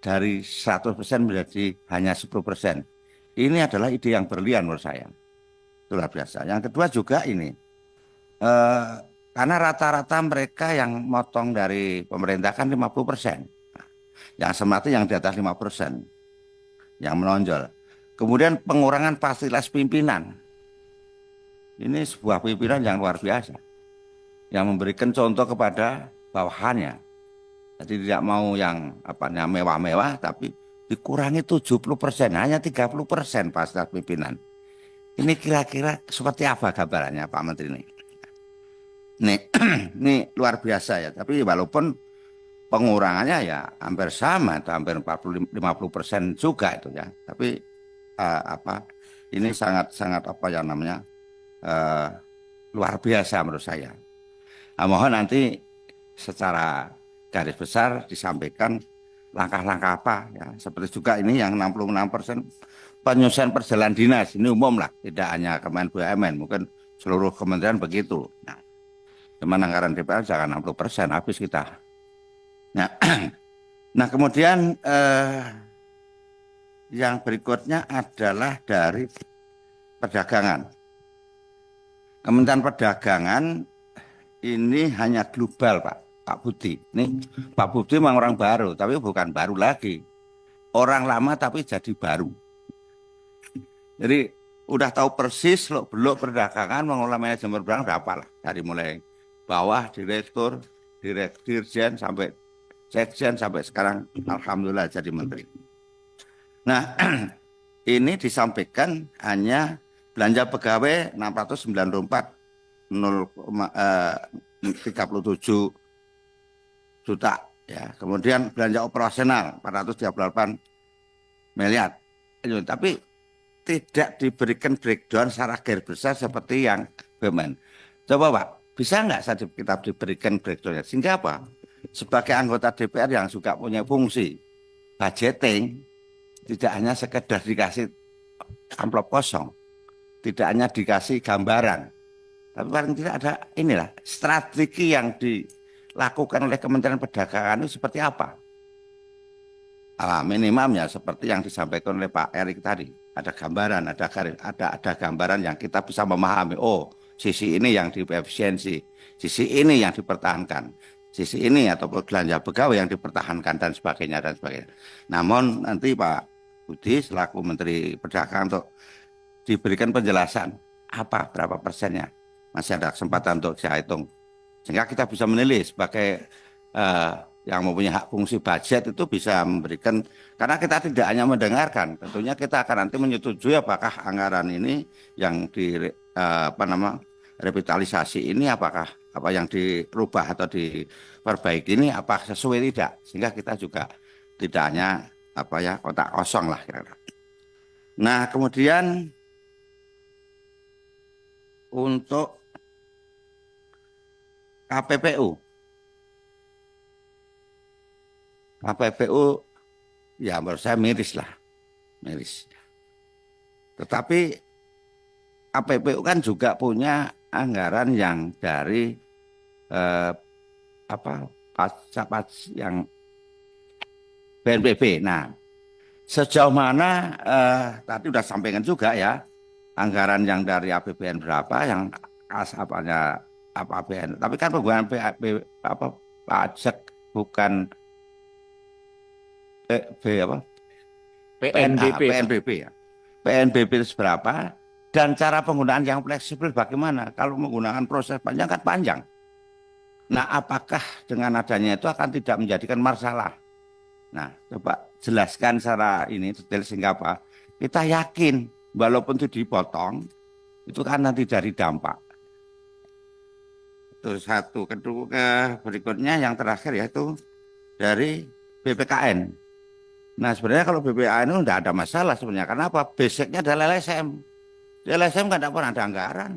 dari 100% menjadi hanya 10%. Ini adalah ide yang berlian menurut saya. Itu luar biasa. Yang kedua juga ini, karena rata-rata mereka yang motong dari pemerintah kan 50%. Yang semati yang di atas 5%. Yang menonjol. Kemudian pengurangan fasilitas pimpinan. Ini sebuah pimpinan yang luar biasa. Yang memberikan contoh kepada bawahannya. Jadi tidak mau yang mewah-mewah, tapi dikurangi 70%, hanya 30% fasilitas pimpinan. Ini kira-kira seperti apa gambarannya Pak Menteri ini? Ini luar biasa ya. Tapi walaupun pengurangannya ya hampir sama, atau hampir 40-50% juga itu ya. Tapi ini sangat luar biasa menurut saya. Nah, mohon nanti secara garis besar disampaikan langkah-langkah apa ya. Seperti juga ini yang 66% penyelesaian perjalanan dinas, ini umum lah, tidak hanya Kemen BUMN, mungkin seluruh kementerian begitu. Nah, cuman anggaran DPR jangan 60% habis kita. Nah kemudian yang berikutnya adalah dari perdagangan. Kementerian Perdagangan ini hanya global Pak Budi. Ini Pak Budi memang orang baru, tapi bukan baru lagi. Orang lama tapi jadi baru. Jadi udah tahu persis belok perdagangan mengelola manajemen barang berapa lah. Dari mulai bawah direktur, dirjen sampai sekjen sampai sekarang alhamdulillah jadi menteri. Nah, ini disampaikan hanya belanja pegawai 694 37 juta ya. Kemudian belanja operasional 438 miliar. Tapi tidak diberikan breakdown secara garis besar seperti yang BUMN. Coba Pak, bisa nggak kita diberikan breakdownnya? Sehingga apa? Sebagai anggota DPR yang juga punya fungsi budgeting, tidak hanya sekedar dikasih amplop kosong, tidak hanya dikasih gambaran, tapi paling tidak ada inilah strategi yang dilakukan oleh Kementerian Perdagangan itu seperti apa? Minimumnya seperti yang disampaikan oleh Pak Erik tadi, ada gambaran, ada gambaran yang kita bisa memahami. Oh, sisi ini yang diefisiensi, sisi ini yang dipertahankan, sisi ini atau belanja pegawai yang dipertahankan dan sebagainya dan sebagainya. Namun nanti Pak Budi selaku Menteri Perdagangan untuk diberikan penjelasan berapa persennya, masih ada kesempatan untuk saya hitung sehingga kita bisa menilai sebagai yang mempunyai hak fungsi budget itu bisa memberikan, karena kita tidak hanya mendengarkan, tentunya kita akan nanti menyetujui apakah anggaran ini yang revitalisasi ini apakah apa yang dirubah atau diperbaiki ini apa sesuai tidak, sehingga kita juga tidak hanya kotak kosong lah kira-kira. Nah kemudian untuk KPPU KPPU ya menurut saya miris lah, miris. Tetapi KPPU kan juga punya anggaran yang dari pajak yang BNPB. Nah, sejauh mana tadi udah sampaikan juga ya anggaran yang dari APBN berapa, yang apanya APBN. Tapi kan penggunaan pajak bukan PNBP ya. PNBP itu seberapa dan cara penggunaan yang fleksibel bagaimana? Kalau menggunakan proses panjang kan panjang. Nah, apakah dengan adanya itu akan tidak menjadikan masalah? Nah, coba jelaskan secara ini detail sehingga apa? Kita yakin walaupun itu dipotong, itu kan nanti dari dampak. Itu satu. Kedua, berikutnya yang terakhir yaitu dari BPKN. Nah, sebenarnya kalau BPKN itu tidak ada masalah sebenarnya. Karena apa? Basicnya adalah LSM. Di LSM kan tidak pernah ada anggaran.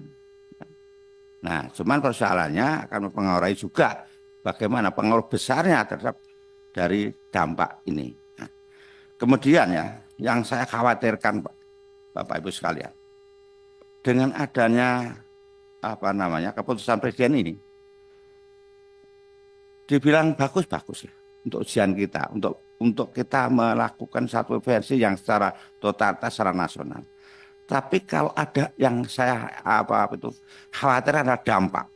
Nah, cuman persoalannya akan mempengaruhi juga bagaimana pengaruh besarnya terhadap dari dampak ini. Nah, kemudian ya, yang saya khawatirkan Bapak Ibu sekalian, dengan adanya keputusan Presiden ini, dibilang bagus-bagus ya untuk ujian kita, untuk kita melakukan satu versi yang secara totalitas secara nasional. Tapi kalau ada yang saya khawatir adalah dampak.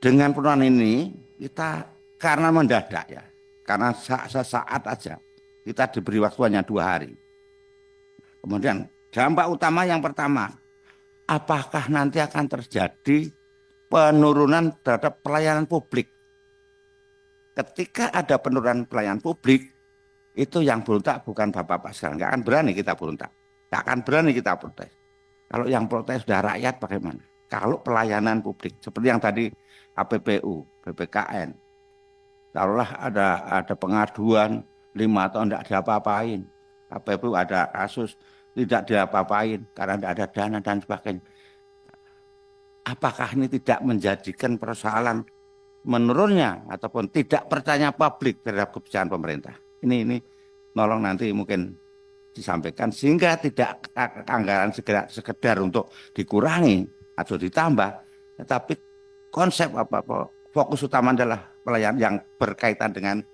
Dengan penurunan ini kita karena mendadak ya, karena sesaat aja kita diberi waktu hanya 2 hari. Kemudian dampak utama yang pertama, apakah nanti akan terjadi penurunan terhadap pelayanan publik? Ketika ada penurunan pelayanan publik, itu yang berontak bukan bapak-bapak sekarang, nggak akan berani kita berontak. Tidak akan berani kita protes. Kalau yang protes sudah rakyat bagaimana? Kalau pelayanan publik seperti yang tadi APPU, BPKN, taruhlah ada pengaduan 5 tahun tidak diapa-apain, APPU ada kasus tidak diapa-apain karena tidak ada dana dan sebagainya. Apakah ini tidak menjadikan persoalan menurunnya ataupun tidak percaya publik terhadap kebijakan pemerintah? Ini nolong nanti mungkin disampaikan sehingga tidak anggaran sekedar untuk dikurangi atau ditambah, tetapi konsep fokus utama adalah pelayanan yang berkaitan dengan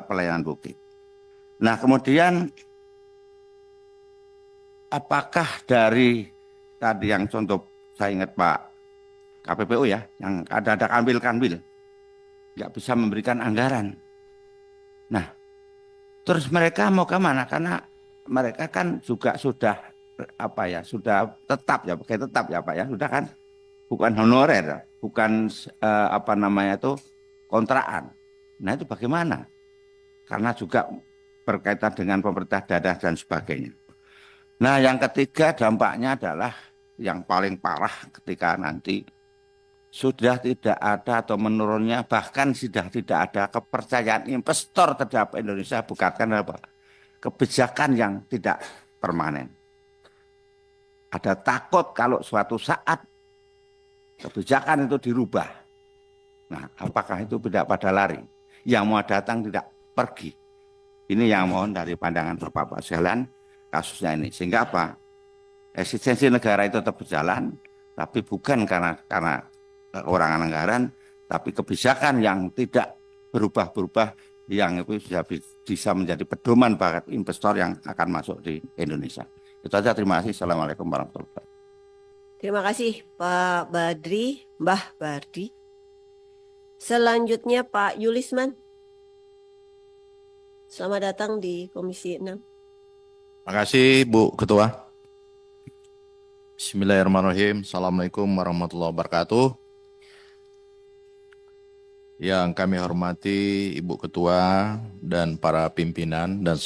pelayanan publik. Nah, kemudian apakah dari tadi yang contoh saya ingat Pak KPPU ya, yang ada kambil-kambil nggak bisa memberikan anggaran. Nah, terus mereka mau kemana? Karena mereka kan juga sudah sudah tetap ya, pakai tetap ya Pak ya, sudah kan bukan honorer, bukan kontraan. Nah, itu bagaimana? Karena juga berkaitan dengan pemerintah daerah dan sebagainya. Nah, yang ketiga dampaknya adalah yang paling parah ketika nanti sudah tidak ada atau menurunnya, bahkan sudah tidak ada kepercayaan investor terhadap Indonesia, bukan apa? Kebijakan yang tidak permanen. Ada takut kalau suatu saat kebijakan itu dirubah. Nah, apakah itu tidak pada lari? Yang mau datang tidak pergi. Ini yang mohon dari pandangan Bapak sekalian kasusnya ini. Sehingga apa? Eksistensi negara itu tetap berjalan, tapi bukan karena kekurangan anggaran, tapi kebijakan yang tidak berubah-berubah, yang itu bisa menjadi pedoman bagi investor yang akan masuk di Indonesia. Itu saja, terima kasih. Assalamualaikum warahmatullahi wabarakatuh. Terima kasih Pak Badri, Mbah Bardi. Selanjutnya Pak Yulisman. Selamat datang di Komisi 6. Terima kasih Bu Ketua. Bismillahirrahmanirrahim. Assalamualaikum warahmatullahi wabarakatuh. Yang kami hormati Ibu Ketua dan para pimpinan dan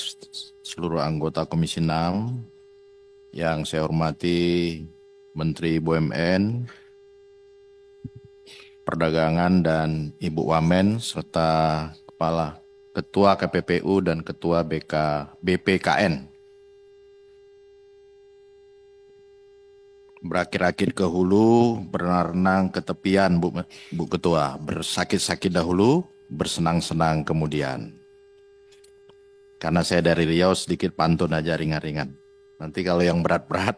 seluruh anggota Komisi 6. Yang saya hormati Menteri BUMN, Perdagangan dan Ibu Wamen, serta Ketua KPPU dan Ketua BPKN. Berakit-akit ke hulu, berenang ke tepian, Bu Ketua. Bersakit-sakit dahulu, bersenang-senang kemudian. Karena saya dari Riau, sedikit pantun aja ringan-ringan. Nanti kalau yang berat-berat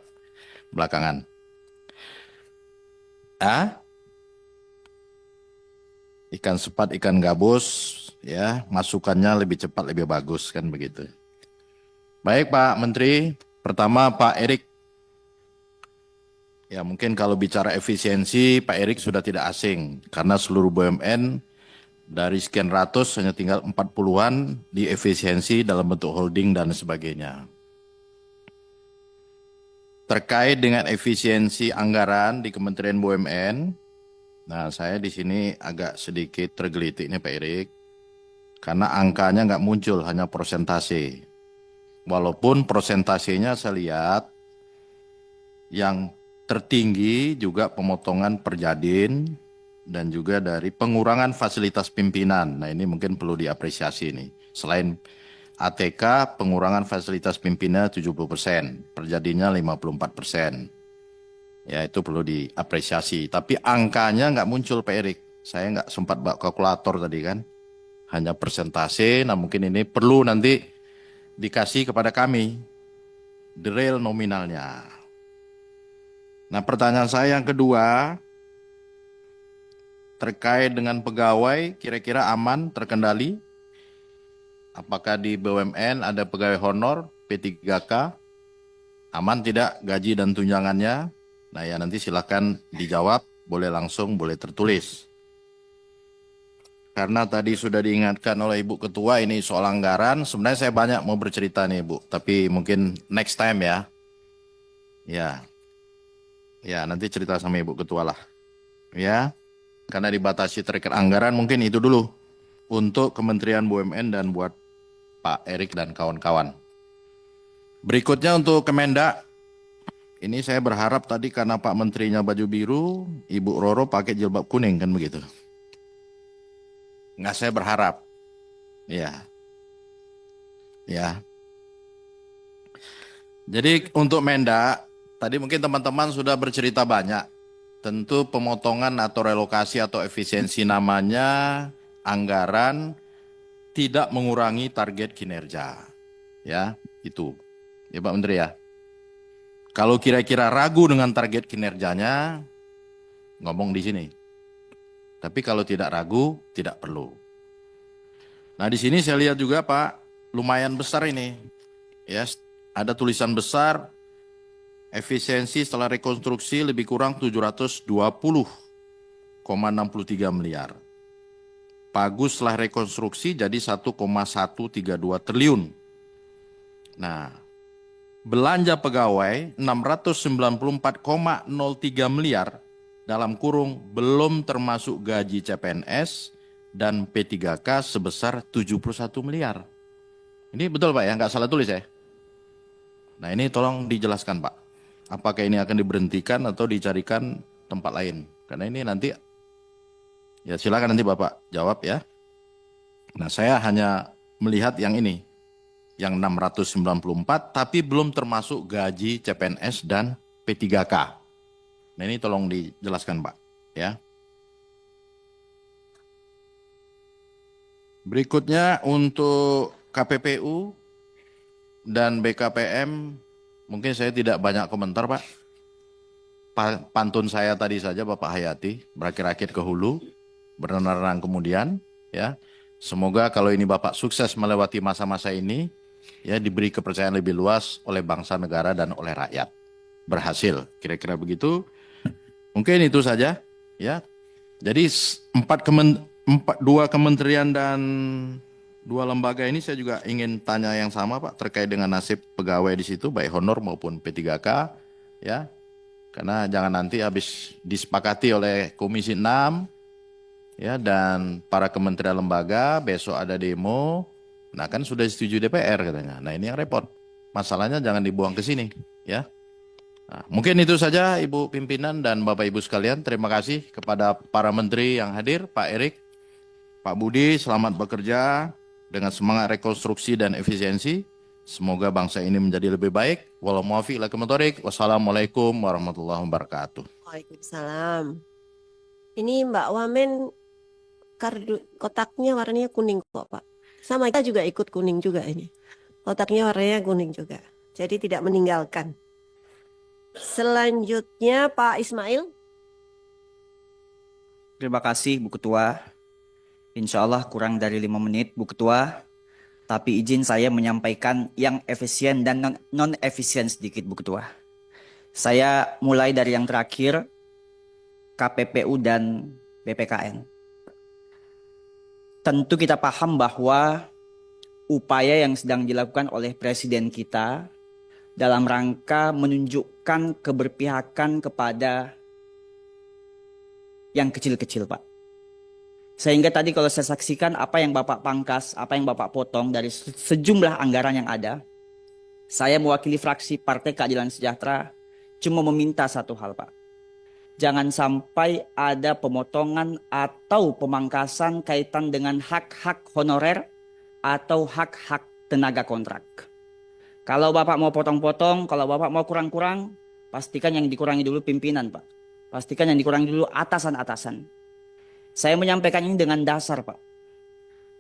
belakangan. Ikan sepat, ikan gabus, ya masukannya lebih cepat, lebih bagus kan begitu. Baik Pak Menteri, pertama Pak Erik. Ya mungkin kalau bicara efisiensi, Pak Erik sudah tidak asing. Karena seluruh BUMN dari sekian ratus hanya tinggal 40-an di efisiensi dalam bentuk holding dan sebagainya. Terkait dengan efisiensi anggaran di Kementerian BUMN, nah saya di sini agak sedikit tergelitik nih Pak Erik. Karena angkanya nggak muncul, hanya persentase. Walaupun persentasenya saya lihat yang tertinggi juga pemotongan perjadin dan juga dari pengurangan fasilitas pimpinan. Nah ini mungkin perlu diapresiasi nih. Selain ATK, pengurangan fasilitas pimpinan 70%, perjadinnya 54%. Ya itu perlu diapresiasi. Tapi angkanya nggak muncul Pak Erik. Saya nggak sempat bawa kalkulator tadi kan. Hanya persentase, nah mungkin ini perlu nanti dikasih kepada kami. The real nominalnya. Nah pertanyaan saya yang kedua, terkait dengan pegawai kira-kira aman, terkendali? Apakah di BUMN ada pegawai honor, P3K? Aman tidak gaji dan tunjangannya? Nah ya nanti silakan dijawab, boleh langsung, boleh tertulis. Karena tadi sudah diingatkan oleh Ibu Ketua ini soal anggaran, sebenarnya saya banyak mau bercerita nih Bu, tapi mungkin next time ya. Ya nanti cerita sama Ibu Ketua lah. Ya, karena dibatasi terkait anggaran mungkin itu dulu untuk Kementerian BUMN dan buat Pak Erik dan kawan-kawan. Berikutnya untuk Kemendak, ini saya berharap tadi karena Pak Menterinya baju biru, Ibu Roro pakai jilbab kuning kan begitu. Nggak, saya berharap. Ya. Jadi untuk Mendak, tadi mungkin teman-teman sudah bercerita banyak. Tentu pemotongan atau relokasi atau efisiensi namanya anggaran tidak mengurangi target kinerja. Ya, itu. Ya Pak Menteri ya. Kalau kira-kira ragu dengan target kinerjanya, ngomong di sini. Tapi kalau tidak ragu, tidak perlu. Nah di sini saya lihat juga Pak, lumayan besar ini. Ya, ada tulisan besar, efisiensi setelah rekonstruksi lebih kurang 720,63 miliar. Bagus setelah rekonstruksi jadi 1,132 triliun. Nah, belanja pegawai 694,03 miliar dalam kurung belum termasuk gaji CPNS dan P3K sebesar 71 miliar. Ini betul Pak ya, nggak salah tulis ya? Nah ini tolong dijelaskan Pak. Apakah ini akan diberhentikan atau dicarikan tempat lain? Karena ini nanti, ya silakan nanti Bapak jawab ya. Nah saya hanya melihat yang ini, yang 694 tapi belum termasuk gaji CPNS dan P3K. Nah ini tolong dijelaskan Pak ya. Berikutnya untuk KPPU dan BKPM, mungkin saya tidak banyak komentar Pak. Pantun saya tadi saja Bapak Hayati, berakir-akir ke hulu, berenang-renang kemudian ya. Semoga kalau ini Bapak sukses melewati masa-masa ini, ya diberi kepercayaan lebih luas oleh bangsa, negara, dan oleh rakyat. Berhasil, kira-kira begitu. Mungkin itu saja ya. Jadi dua kementerian dan dua lembaga ini saya juga ingin tanya yang sama Pak terkait dengan nasib pegawai di situ baik honor maupun P3K ya. Karena jangan nanti habis disepakati oleh Komisi 6 ya dan para kementerian lembaga besok ada demo. Nah kan sudah disetujui DPR katanya. Nah ini yang repot. Masalahnya jangan dibuang ke sini ya. Nah, mungkin itu saja Ibu Pimpinan dan Bapak Ibu sekalian. Terima kasih kepada para menteri yang hadir, Pak Erik, Pak Budi, selamat bekerja dengan semangat rekonstruksi dan efisiensi. Semoga bangsa ini menjadi lebih baik. Wassalamualaikum warahmatullahi wabarakatuh. Waalaikumsalam. Ini Mbak Wamen kotaknya warnanya kuning kok Pak. Sama kita juga ikut kuning juga ini. Otaknya warnanya kuning juga. Jadi tidak meninggalkan. Selanjutnya Pak Ismail. Terima kasih Bu Ketua. Insya Allah kurang dari 5 menit Bu Ketua. Tapi izin saya menyampaikan yang efisien dan non-efisien sedikit Bu Ketua. Saya mulai dari yang terakhir, KPPU dan BPKN. Tentu kita paham bahwa upaya yang sedang dilakukan oleh Presiden kita dalam rangka menunjukkan keberpihakan kepada yang kecil-kecil, Pak. Sehingga tadi kalau saya saksikan apa yang Bapak pangkas, apa yang Bapak potong dari sejumlah anggaran yang ada, saya mewakili fraksi Partai Keadilan Sejahtera cuma meminta satu hal, Pak. Jangan sampai ada pemotongan atau pemangkasan kaitan dengan hak-hak honorer atau hak-hak tenaga kontrak. Kalau Bapak mau potong-potong, kalau Bapak mau kurang-kurang, pastikan yang dikurangi dulu pimpinan, Pak. Pastikan yang dikurangi dulu atasan-atasan. Saya menyampaikan ini dengan dasar, Pak.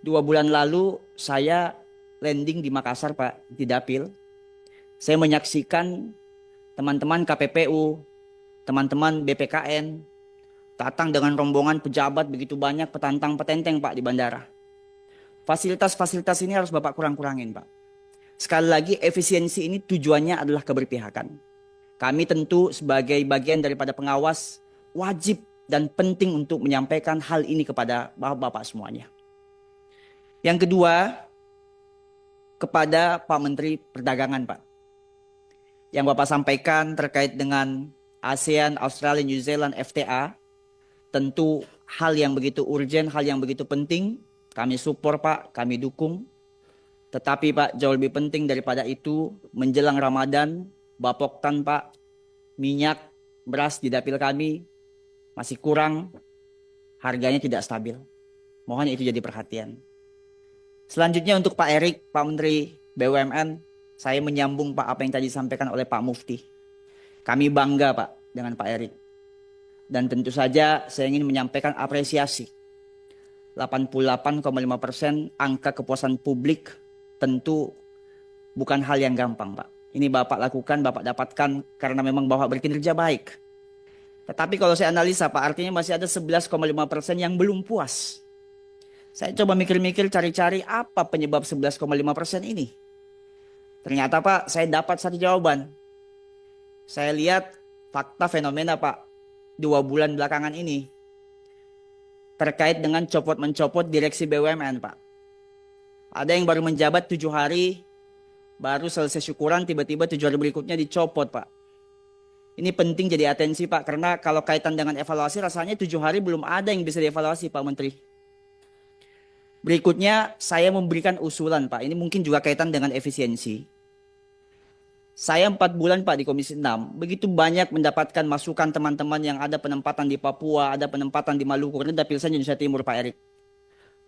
2 bulan lalu saya landing di Makassar, Pak, di Dapil. Saya menyaksikan teman-teman KPPU, teman-teman BPKN, datang dengan rombongan pejabat begitu banyak, petantang-petenteng, Pak, di bandara. Fasilitas-fasilitas ini harus Bapak kurang-kurangin, Pak. Sekali lagi, efisiensi ini tujuannya adalah keberpihakan. Kami tentu sebagai bagian daripada pengawas wajib dan penting untuk menyampaikan hal ini kepada Bapak-Bapak semuanya. Yang kedua, kepada Pak Menteri Perdagangan, Pak. Yang Bapak sampaikan terkait dengan ASEAN, Australia, New Zealand, FTA, tentu hal yang begitu urgent, hal yang begitu penting, kami support, Pak, kami dukung. Tetapi Pak, jauh lebih penting daripada itu, menjelang Ramadan, Bapoktan, Pak, minyak, beras di dapil kami masih kurang, harganya tidak stabil. Mohon itu jadi perhatian. Selanjutnya untuk Pak Erik, Pak Menteri BUMN, saya menyambung Pak apa yang tadi disampaikan oleh Pak Mufti. Kami bangga Pak dengan Pak Erik. Dan tentu saja saya ingin menyampaikan apresiasi. 88,5% angka kepuasan publik tentu bukan hal yang gampang, Pak. Ini Bapak lakukan, Bapak dapatkan karena memang Bapak berkinerja baik. Tetapi kalau saya analisa, Pak, artinya masih ada 11,5% yang belum puas. Saya coba mikir-mikir, cari-cari apa penyebab 11,5% ini. Ternyata, Pak, saya dapat satu jawaban. Saya lihat fakta fenomena, Pak, 2 bulan belakangan ini terkait dengan copot-mencopot direksi BUMN, Pak. Ada yang baru menjabat 7 hari, baru selesai syukuran, tiba-tiba 7 hari berikutnya dicopot, Pak. Ini penting jadi atensi, Pak, karena kalau kaitan dengan evaluasi, rasanya 7 hari belum ada yang bisa dievaluasi, Pak Menteri. Berikutnya, saya memberikan usulan, Pak. Ini mungkin juga kaitan dengan efisiensi. Saya 4 bulan, Pak, di Komisi 6. Begitu banyak mendapatkan masukan teman-teman yang ada penempatan di Papua, ada penempatan di Maluku, karena dapil saya Indonesia Timur, Pak Erik.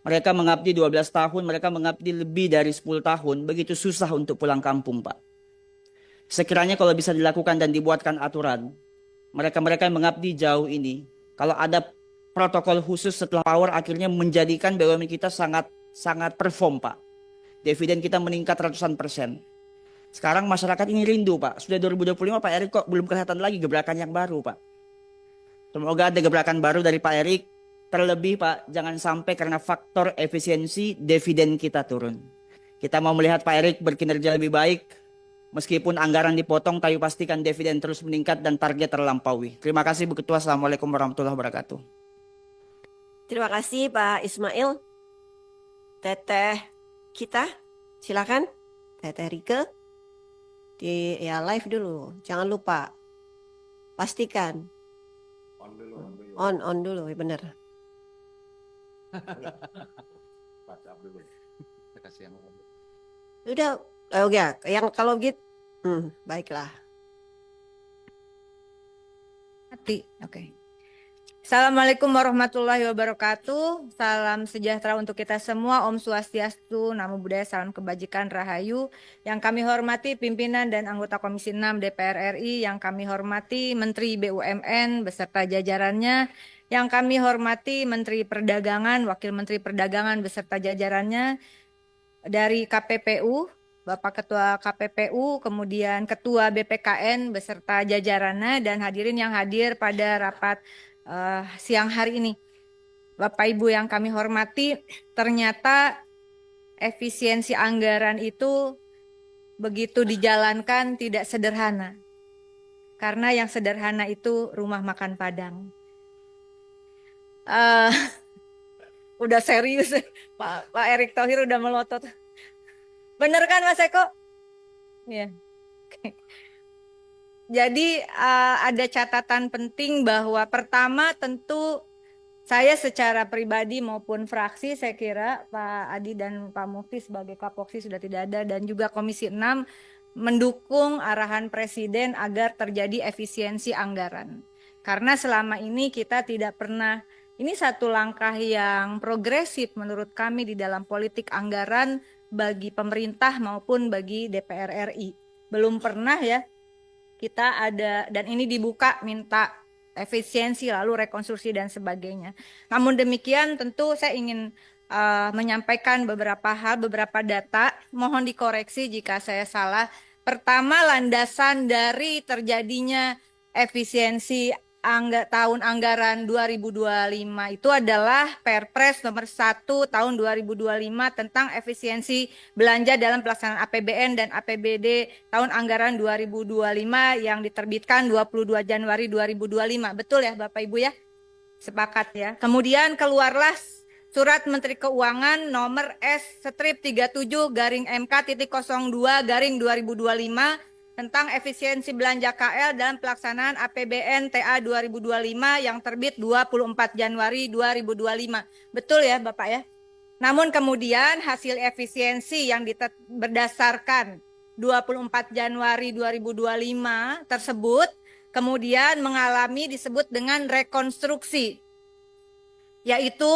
Mereka mengabdi 12 tahun, mereka mengabdi lebih dari 10 tahun. Begitu susah untuk pulang kampung, Pak. Sekiranya kalau bisa dilakukan dan dibuatkan aturan, mereka-mereka yang mengabdi jauh ini, kalau ada protokol khusus setelah power, akhirnya menjadikan BUMN kita sangat perform, Pak. Dividen kita meningkat ratusan persen. Sekarang masyarakat ini rindu, Pak. Sudah 2025, Pak Erik kok belum kelihatan lagi gebrakan yang baru, Pak. Semoga ada gebrakan baru dari Pak Erik. Terlebih, Pak, jangan sampai karena faktor efisiensi dividen kita turun. Kita mau melihat Pak Erik berkinerja lebih baik. Meskipun anggaran dipotong, tapi pastikan dividen terus meningkat dan target terlampaui. Terima kasih, Bu Ketua. Assalamualaikum warahmatullahi wabarakatuh. Terima kasih Pak Ismail. Teteh kita, silakan. Teteh Rike. Di live dulu, jangan lupa pastikan on dulu, ya benar. Udah, ya, yang kalau gitu, baiklah. Oke. Assalamualaikum warahmatullahi wabarakatuh. Salam sejahtera untuk kita semua. Om Swastiastu, Namo Buddhaya, salam kebajikan, rahayu. Yang kami hormati pimpinan dan anggota Komisi 6 DPR RI, yang kami hormati Menteri BUMN beserta jajarannya, yang kami hormati Menteri Perdagangan, Wakil Menteri Perdagangan beserta jajarannya, dari KPPU, Bapak Ketua KPPU, kemudian Ketua BPKN beserta jajarannya dan hadirin yang hadir pada rapat siang hari ini. Bapak Ibu yang kami hormati, ternyata efisiensi anggaran itu begitu dijalankan tidak sederhana. Karena yang sederhana itu rumah makan Padang. Udah serius, Pak Erick Thohir udah melotot. Bener kan Mas Eko? Iya. Jadi ada catatan penting bahwa pertama tentu saya secara pribadi maupun fraksi, saya kira Pak Adi dan Pak Mufti sebagai Kapoksi sudah tidak ada, dan juga Komisi 6 mendukung arahan Presiden agar terjadi efisiensi anggaran. Karena selama ini kita tidak pernah, ini satu langkah yang progresif menurut kami di dalam politik anggaran bagi pemerintah maupun bagi DPR RI. Belum pernah ya kita ada, dan ini dibuka minta efisiensi lalu rekonstruksi dan sebagainya. Namun demikian tentu saya ingin menyampaikan beberapa hal, beberapa data, mohon dikoreksi jika saya salah. Pertama, landasan dari terjadinya efisiensi tahun anggaran 2025 itu adalah Perpres nomor 1 tahun 2025 tentang efisiensi belanja dalam pelaksanaan APBN dan APBD tahun anggaran 2025 yang diterbitkan 22 Januari 2025. Betul ya Bapak Ibu ya? Sepakat ya. Kemudian keluarlah Surat Menteri Keuangan nomor S-37-MK.02-2025 tentang efisiensi belanja KL dalam pelaksanaan APBN TA 2025 yang terbit 24 Januari 2025. Betul ya Bapak ya? Namun kemudian hasil efisiensi yang berdasarkan 24 Januari 2025 tersebut kemudian mengalami disebut dengan rekonstruksi, yaitu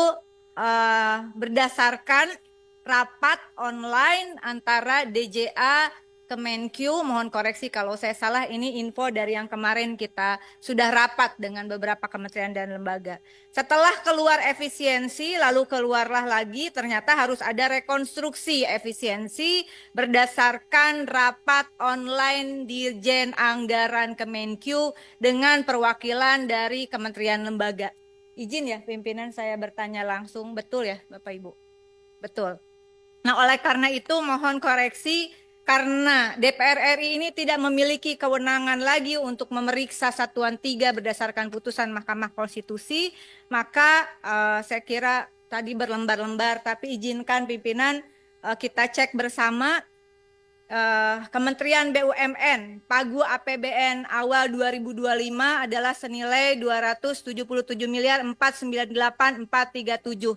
berdasarkan rapat online antara DJA Kemenkyu, mohon koreksi kalau saya salah, ini info dari yang kemarin kita sudah rapat dengan beberapa kementerian dan lembaga. Setelah keluar efisiensi, lalu keluarlah lagi ternyata harus ada rekonstruksi efisiensi berdasarkan rapat online Dirjen Anggaran Kemenkyu dengan perwakilan dari kementerian lembaga. Izin ya pimpinan saya bertanya langsung, betul ya Bapak Ibu? Betul. Nah oleh karena itu mohon koreksi, karena DPR RI ini tidak memiliki kewenangan lagi untuk memeriksa Satuan 3 berdasarkan putusan Mahkamah Konstitusi, maka saya kira tadi berlembar-lembar, tapi izinkan pimpinan kita cek bersama. Kementerian BUMN, pagu APBN awal 2025 adalah senilai 277.498.437.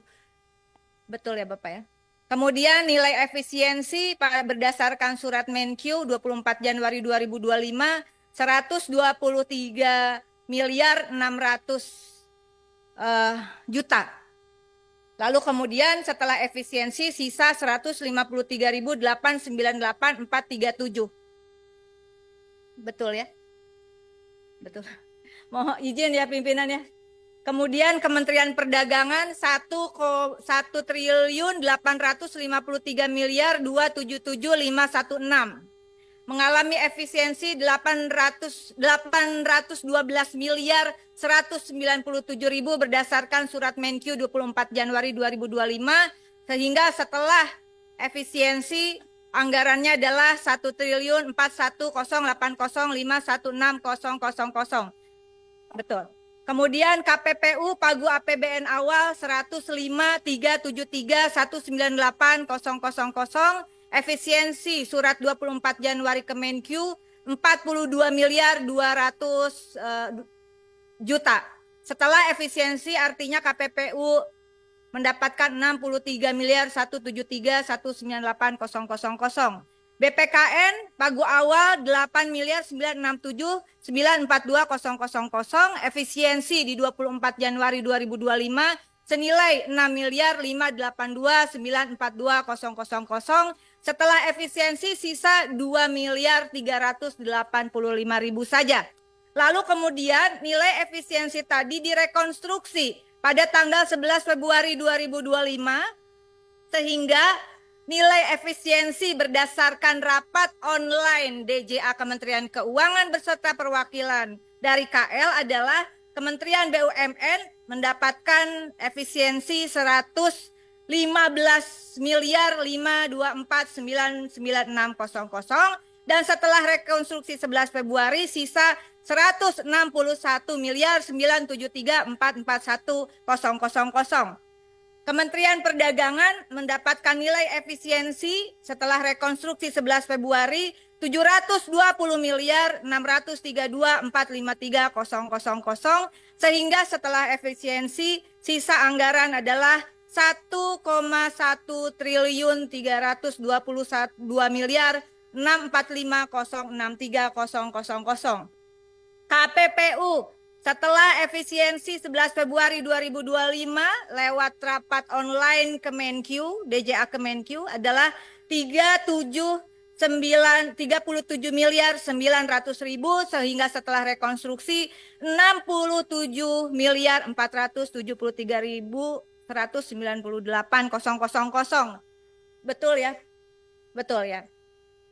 Betul ya Bapak ya? Kemudian nilai efisiensi berdasarkan surat Menkyu 24 Januari 2025 123.600 juta. Lalu kemudian setelah efisiensi sisa 153.898.437. Betul ya? Betul. Mohon izin ya pimpinan ya. Kemudian Kementerian Perdagangan 1.853.277.516 mengalami efisiensi 812.197.000 berdasarkan surat Menkyu 24 Januari 2025, sehingga setelah efisiensi anggarannya adalah 1.041.080.516.000. Betul. Kemudian KPPU pagu APBN awal 105.373.198.000, efisiensi surat 24 Januari Kemenkyu 42.200 juta. Setelah efisiensi artinya KPPU mendapatkan 63.173.198.000. BPKN pagu awal 8.967.942.000, efisiensi di 24 Januari 2025 senilai 6.582.942.000. Setelah efisiensi sisa 2.385.000 saja. Lalu kemudian nilai efisiensi tadi direkonstruksi pada tanggal 11 Februari 2025 sehingga nilai efisiensi berdasarkan rapat online DJA Kementerian Keuangan beserta perwakilan dari KL adalah Kementerian BUMN mendapatkan efisiensi 115.524.996.00 dan setelah rekonstruksi 11 Februari sisa 161.973.441.000. Kementerian Perdagangan mendapatkan nilai efisiensi setelah rekonstruksi 11 Februari 720.632.453.000 sehingga setelah efisiensi sisa anggaran adalah 1,1.322.645.063.000. KPPU setelah efisiensi 11 Februari 2025 lewat rapat online Kemenkyu, DJA Kemenkyu adalah 37.900.000 sehingga setelah rekonstruksi 67.473.198.000. Betul ya? Betul ya.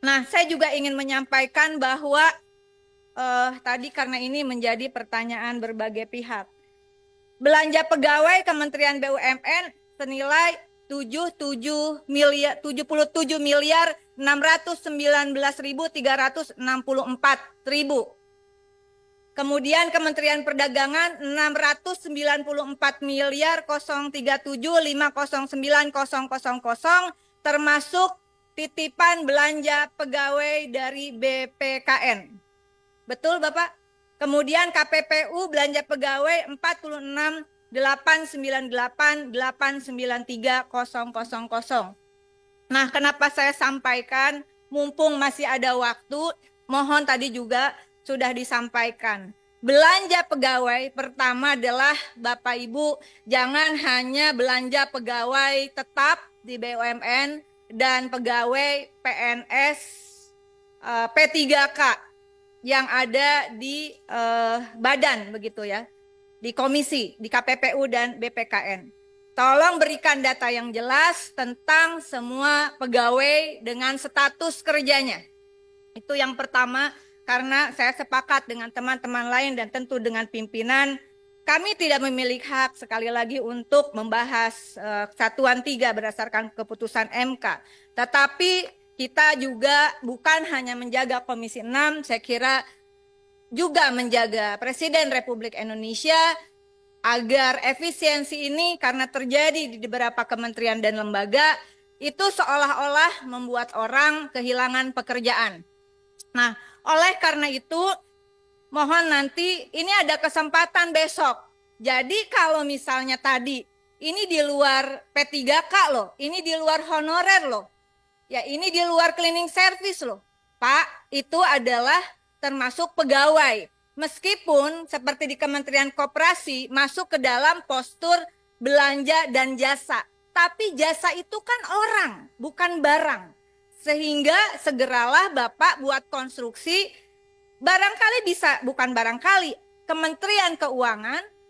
Nah, saya juga ingin menyampaikan bahwa tadi karena ini menjadi pertanyaan berbagai pihak. Belanja pegawai Kementerian BUMN senilai 77.619.364.000. Kemudian Kementerian Perdagangan 609.037.509.000 termasuk titipan belanja pegawai dari BPKN. Betul Bapak? Kemudian KPPU belanja pegawai 46.898.893.000. Nah, kenapa saya sampaikan mumpung masih ada waktu, mohon tadi juga sudah disampaikan. Belanja pegawai pertama adalah Bapak Ibu jangan hanya belanja pegawai tetap di BUMN dan pegawai PNS P3K yang ada di badan begitu ya, di komisi, di KPPU dan BPKN. Tolong berikan data yang jelas tentang semua pegawai dengan status kerjanya. Itu yang pertama, karena saya sepakat dengan teman-teman lain dan tentu dengan pimpinan, kami tidak memiliki hak sekali lagi untuk membahas Satuan 3 berdasarkan keputusan MK. Tetapi kita juga bukan hanya menjaga Komisi 6, saya kira juga menjaga Presiden Republik Indonesia agar efisiensi ini karena terjadi di beberapa kementerian dan lembaga itu seolah-olah membuat orang kehilangan pekerjaan. Nah, oleh karena itu mohon nanti ini ada kesempatan besok. Jadi kalau misalnya tadi ini di luar P3K loh, ini di luar honorer loh. Ya ini di luar cleaning service loh. Pak, itu adalah termasuk pegawai. Meskipun seperti di Kementerian Koperasi masuk ke dalam postur belanja dan jasa. Tapi jasa itu kan orang, bukan barang. Sehingga segeralah Bapak buat konstruksi, barangkali bisa, bukan barangkali, Kementerian Keuangan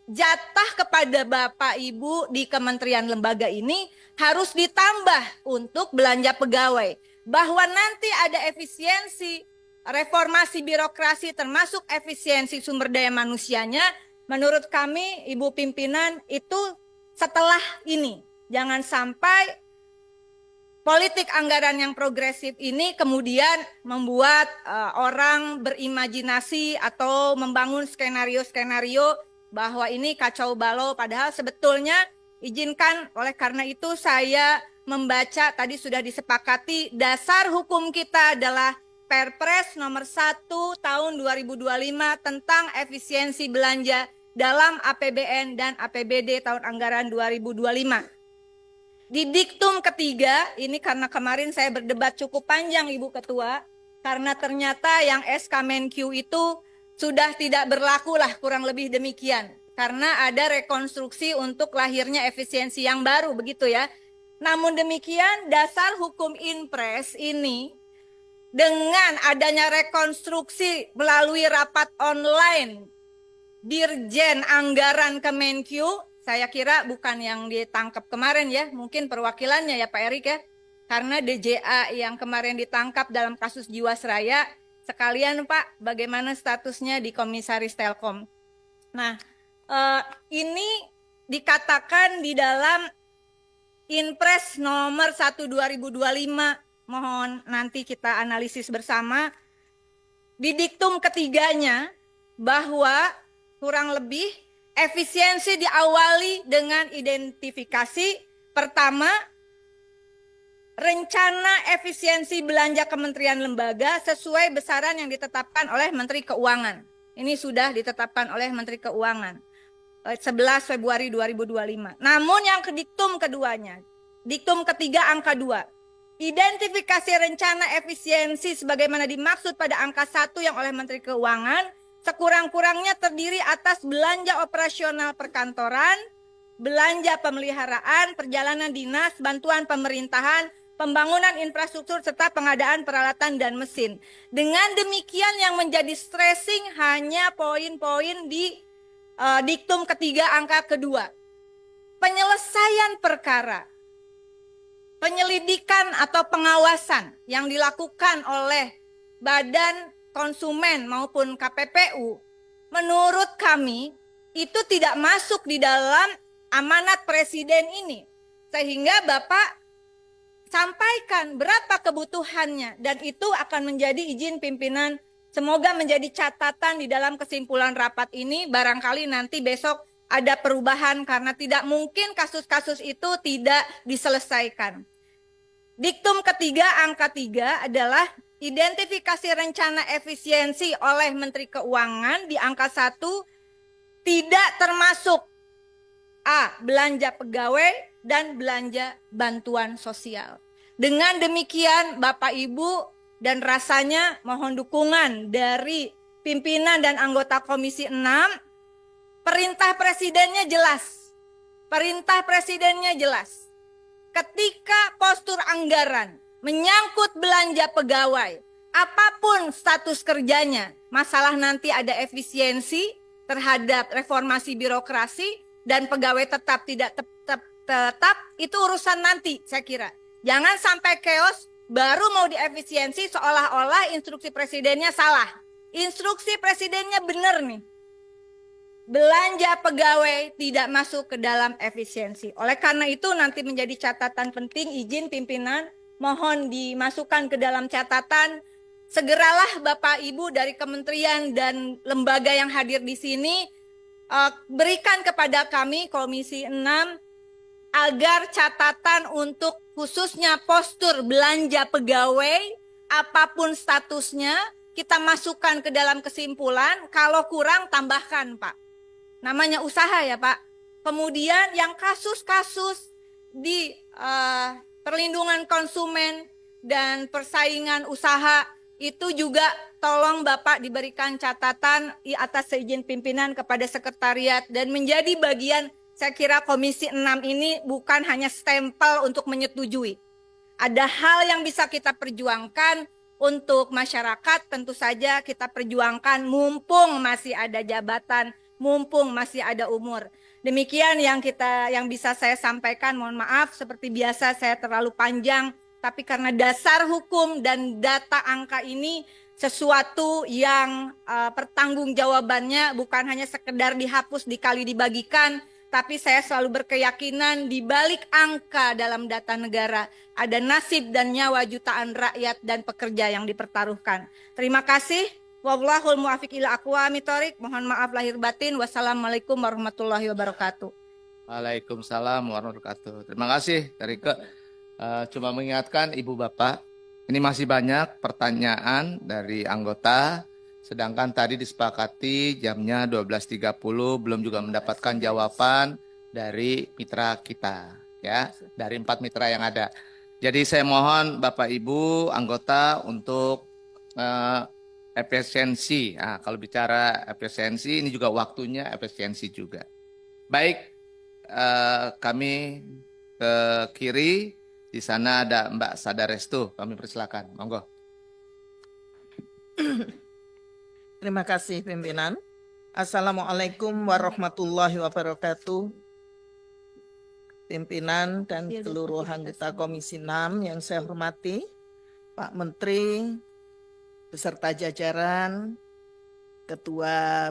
jatah kepada Bapak Ibu di kementerian lembaga ini harus ditambah untuk belanja pegawai. Bahwa nanti ada efisiensi, reformasi birokrasi termasuk efisiensi sumber daya manusianya, menurut kami Ibu Pimpinan itu setelah ini. Jangan sampai politik anggaran yang progresif ini kemudian membuat orang berimajinasi atau membangun skenario-skenario bahwa ini kacau balau, padahal sebetulnya izinkan oleh karena itu saya membaca tadi sudah disepakati dasar hukum kita adalah Perpres nomor 1 tahun 2025 tentang efisiensi belanja dalam APBN dan APBD tahun anggaran 2025. Di diktum ketiga, ini karena kemarin saya berdebat cukup panjang Ibu Ketua, karena ternyata yang SK Menkyu itu sudah tidak berlaku lah kurang lebih demikian. Karena ada rekonstruksi untuk lahirnya efisiensi yang baru begitu ya. Namun demikian dasar hukum Inpres ini dengan adanya rekonstruksi melalui rapat online Dirjen Anggaran Kemenkyu, saya kira bukan yang ditangkap kemarin ya, mungkin perwakilannya ya Pak Erik ya. karena DJA yang kemarin ditangkap dalam kasus Jiwasraya. Sekalian Pak, bagaimana statusnya di Komisaris Telkom. Nah, ini dikatakan di dalam Inpres nomor 1 2025. Mohon nanti kita analisis bersama. Di diktum ketiganya bahwa kurang lebih efisiensi diawali dengan identifikasi. Pertama, rencana efisiensi belanja kementerian lembaga sesuai besaran yang ditetapkan oleh Menteri Keuangan. Ini sudah ditetapkan oleh Menteri Keuangan 11 Februari 2025. Namun yang ke diktum keduanya, diktum ketiga angka 2. Identifikasi rencana efisiensi sebagaimana dimaksud pada angka 1 yang oleh Menteri Keuangan sekurang-kurangnya terdiri atas belanja operasional perkantoran, belanja pemeliharaan, perjalanan dinas, bantuan pemerintahan, pembangunan infrastruktur, serta pengadaan peralatan dan mesin. Dengan demikian yang menjadi stressing hanya poin-poin di diktum ketiga angka kedua. Penyelesaian perkara, penyelidikan atau pengawasan yang dilakukan oleh Badan Konsumen maupun KPPU, menurut kami itu tidak masuk di dalam amanat Presiden ini. Sehingga Bapak sampaikan berapa kebutuhannya dan itu akan menjadi izin pimpinan. Semoga menjadi catatan di dalam kesimpulan rapat ini. Barangkali nanti besok ada perubahan karena tidak mungkin kasus-kasus itu tidak diselesaikan. Diktum ketiga angka 3 adalah identifikasi rencana efisiensi oleh Menteri Keuangan di angka 1 tidak termasuk A. Belanja pegawai dan belanja bantuan sosial. Dengan demikian Bapak Ibu dan rasanya mohon dukungan dari pimpinan dan anggota Komisi 6. Perintah Presidennya jelas. Perintah Presidennya jelas. Ketika postur anggaran menyangkut belanja pegawai, apapun status kerjanya, masalah nanti ada efisiensi terhadap reformasi birokrasi dan pegawai tetap tidak tetap, itu urusan nanti saya kira. Jangan sampai chaos baru mau diefisiensi seolah-olah instruksi presidennya salah. Instruksi presidennya benar nih. Belanja pegawai tidak masuk ke dalam efisiensi. Oleh karena itu nanti menjadi catatan penting, izin pimpinan mohon dimasukkan ke dalam catatan. Segeralah Bapak Ibu dari kementerian dan lembaga yang hadir di sini berikan kepada kami Komisi 6 agar catatan untuk khususnya postur belanja pegawai apapun statusnya kita masukkan ke dalam kesimpulan. Kalau kurang tambahkan Pak. Namanya usaha ya Pak. Kemudian yang kasus-kasus di perlindungan konsumen dan persaingan usaha itu juga tolong Bapak diberikan catatan di atas seizin pimpinan kepada sekretariat dan menjadi bagian. Saya kira Komisi 6 ini bukan hanya stempel untuk menyetujui. Ada hal yang bisa kita perjuangkan untuk masyarakat, tentu saja kita perjuangkan mumpung masih ada jabatan, mumpung masih ada umur. Demikian yang bisa saya sampaikan. Mohon maaf seperti biasa saya terlalu panjang, tapi karena dasar hukum dan data angka ini sesuatu yang pertanggungjawabannya bukan hanya sekedar dihapus dikali dibagikan, tapi saya selalu berkeyakinan di balik angka dalam data negara ada nasib dan nyawa jutaan rakyat dan pekerja yang dipertaruhkan. Terima kasih. Wallahul muwaffiq ila aqwamit thoriq. Mohon maaf lahir batin. Wassalamualaikum warahmatullahi wabarakatuh. Waalaikumsalam warahmatullahi wabarakatuh. Terima kasih Karike. Cuma mengingatkan Ibu Bapak, ini masih banyak pertanyaan dari anggota. Sedangkan tadi disepakati jamnya 12.30 belum juga mendapatkan jawaban dari mitra kita, ya, dari 4 mitra yang ada. Jadi saya mohon Bapak Ibu anggota untuk efisiensi. Nah, kalau bicara efisiensi ini juga waktunya efisiensi juga. Baik, kami ke kiri, di sana ada Mbak Sadarestu. Kami persilakan, monggo. Terima kasih pimpinan. Assalamualaikum warahmatullahi wabarakatuh. pimpinan dan seluruh anggota Komisi 6 yang saya hormati, Pak Menteri beserta jajaran, Ketua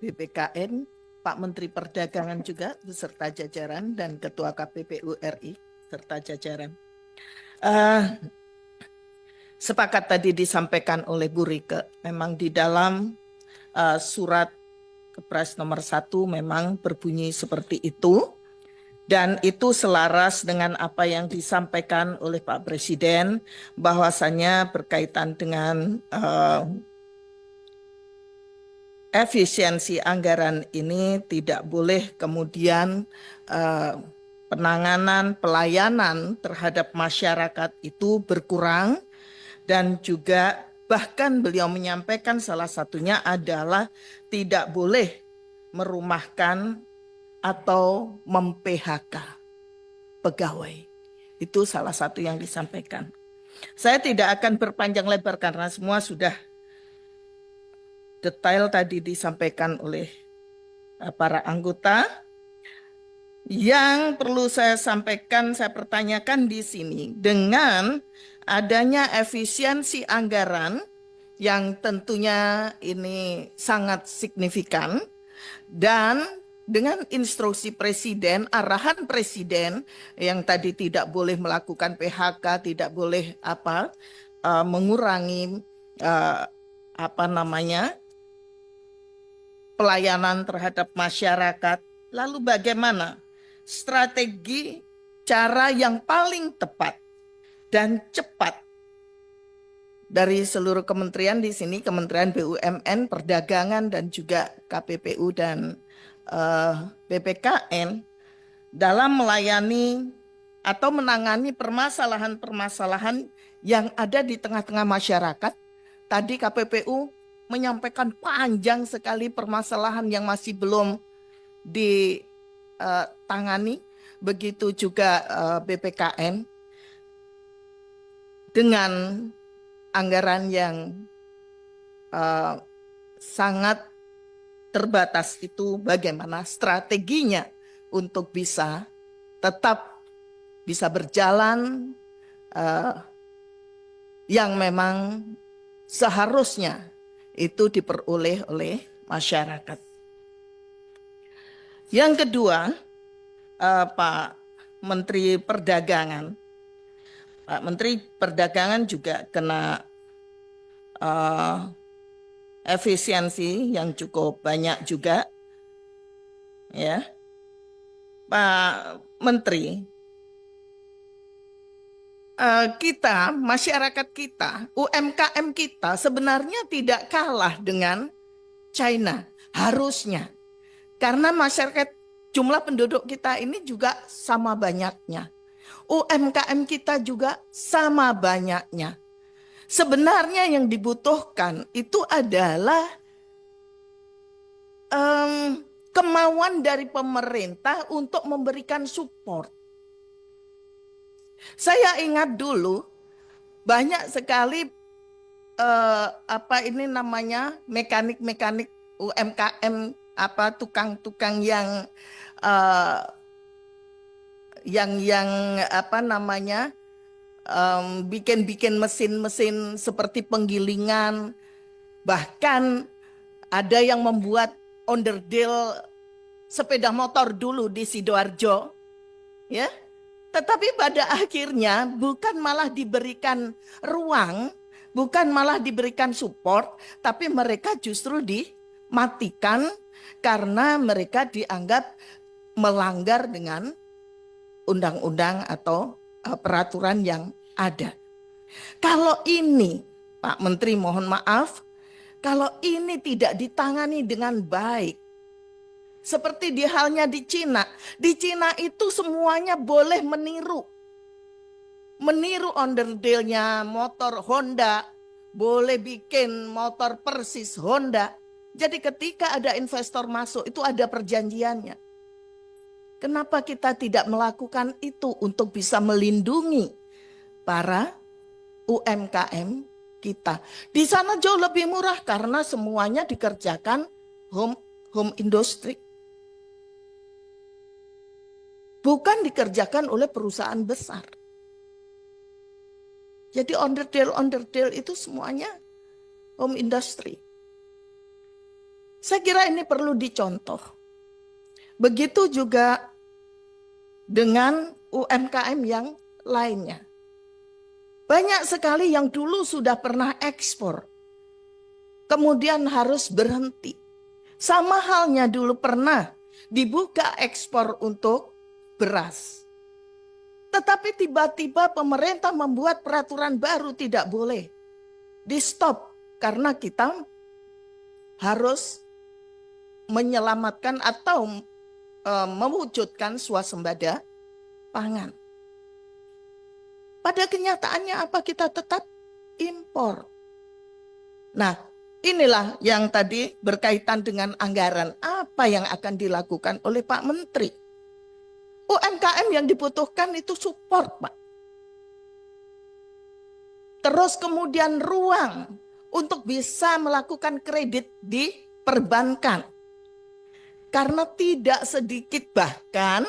BPKN, Pak Menteri Perdagangan juga beserta jajaran, dan Ketua KPPU RI serta jajaran. Sepakat tadi disampaikan oleh Bu Rike, memang di dalam surat Kepres nomor 1 memang berbunyi seperti itu, dan itu selaras dengan apa yang disampaikan oleh Pak Presiden, bahwasannya berkaitan dengan efisiensi anggaran ini tidak boleh kemudian penanganan pelayanan terhadap masyarakat itu berkurang, dan juga bahkan beliau menyampaikan salah satunya adalah tidak boleh merumahkan atau mem-PHK pegawai. Itu salah satu yang disampaikan. Saya tidak akan berpanjang lebar karena semua sudah detail tadi disampaikan oleh para anggota. Yang perlu saya sampaikan, saya pertanyakan di sini, dengan adanya efisiensi anggaran yang tentunya ini sangat signifikan, dan dengan instruksi Presiden, arahan Presiden yang tadi tidak boleh melakukan PHK, tidak boleh mengurangi pelayanan terhadap masyarakat. Lalu bagaimana strategi cara yang paling tepat dan cepat dari seluruh kementerian di sini, Kementerian BUMN, Perdagangan, dan juga KPPU dan BPKN dalam melayani atau menangani permasalahan-permasalahan yang ada di tengah-tengah masyarakat. Tadi KPPU menyampaikan panjang sekali permasalahan yang masih belum ditangani, begitu juga BPKN dengan anggaran yang sangat terbatas itu, bagaimana strateginya untuk bisa tetap bisa berjalan yang memang seharusnya itu diperoleh oleh masyarakat. Yang kedua, Pak Menteri Perdagangan. Pak Menteri Perdagangan juga kena efisiensi yang cukup banyak juga. Ya. Pak Menteri, kita, masyarakat kita, UMKM kita sebenarnya tidak kalah dengan China, harusnya. Karena masyarakat, jumlah penduduk kita ini juga sama banyaknya. UMKM kita juga sama banyaknya. Sebenarnya yang dibutuhkan itu adalah kemauan dari pemerintah untuk memberikan support. Saya ingat dulu banyak sekali mekanik-mekanik UMKM, tukang-tukang yang bikin mesin-mesin seperti penggilingan, bahkan ada yang membuat onderdil sepeda motor dulu di Sidoarjo, ya. Tetapi pada akhirnya bukan malah diberikan ruang, bukan malah diberikan support, tapi mereka justru dimatikan karena mereka dianggap melanggar dengan undang-undang atau peraturan yang ada. Kalau ini, Pak Menteri, mohon maaf, kalau ini tidak ditangani dengan baik, seperti di halnya di Cina itu semuanya boleh meniru onderdilnya motor Honda, boleh bikin motor persis Honda. Jadi ketika ada investor masuk itu ada perjanjiannya. Kenapa kita tidak melakukan itu untuk bisa melindungi para UMKM kita? Di sana jauh lebih murah karena semuanya dikerjakan home industry. bukan dikerjakan oleh perusahaan besar. Jadi onderdil-onderdil itu semuanya home industry. Saya kira ini perlu dicontoh. Begitu juga dengan UMKM yang lainnya. Banyak sekali yang dulu sudah pernah ekspor, kemudian harus berhenti. Sama halnya dulu pernah dibuka ekspor untuk beras. Tetapi tiba-tiba pemerintah membuat peraturan baru tidak boleh. Di stop karena kita harus menyelamatkan atau mewujudkan swasembada pangan. Pada kenyataannya apa? Kita tetap impor. Nah, inilah yang tadi berkaitan dengan anggaran. Apa yang akan dilakukan oleh Pak Menteri? UMKM yang dibutuhkan itu support, Pak. Terus kemudian ruang untuk bisa melakukan kredit di perbankan. Karena tidak sedikit bahkan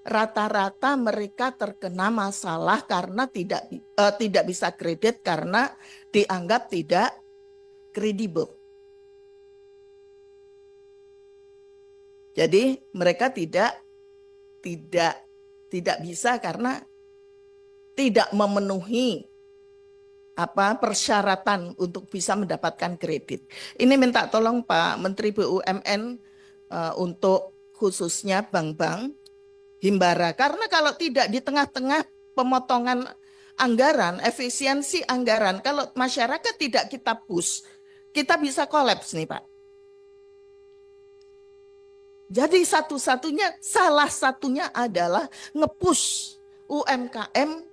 rata-rata mereka terkena masalah karena tidak bisa kredit karena dianggap tidak kredibel. Jadi mereka tidak bisa karena tidak memenuhi persyaratan untuk bisa mendapatkan kredit. Ini minta tolong Pak Menteri BUMN untuk khususnya bank-bank himbara. Karena kalau tidak di tengah-tengah pemotongan anggaran, efisiensi anggaran, kalau masyarakat tidak kita push, kita bisa kolaps nih Pak. Jadi salah satunya adalah nge-push UMKM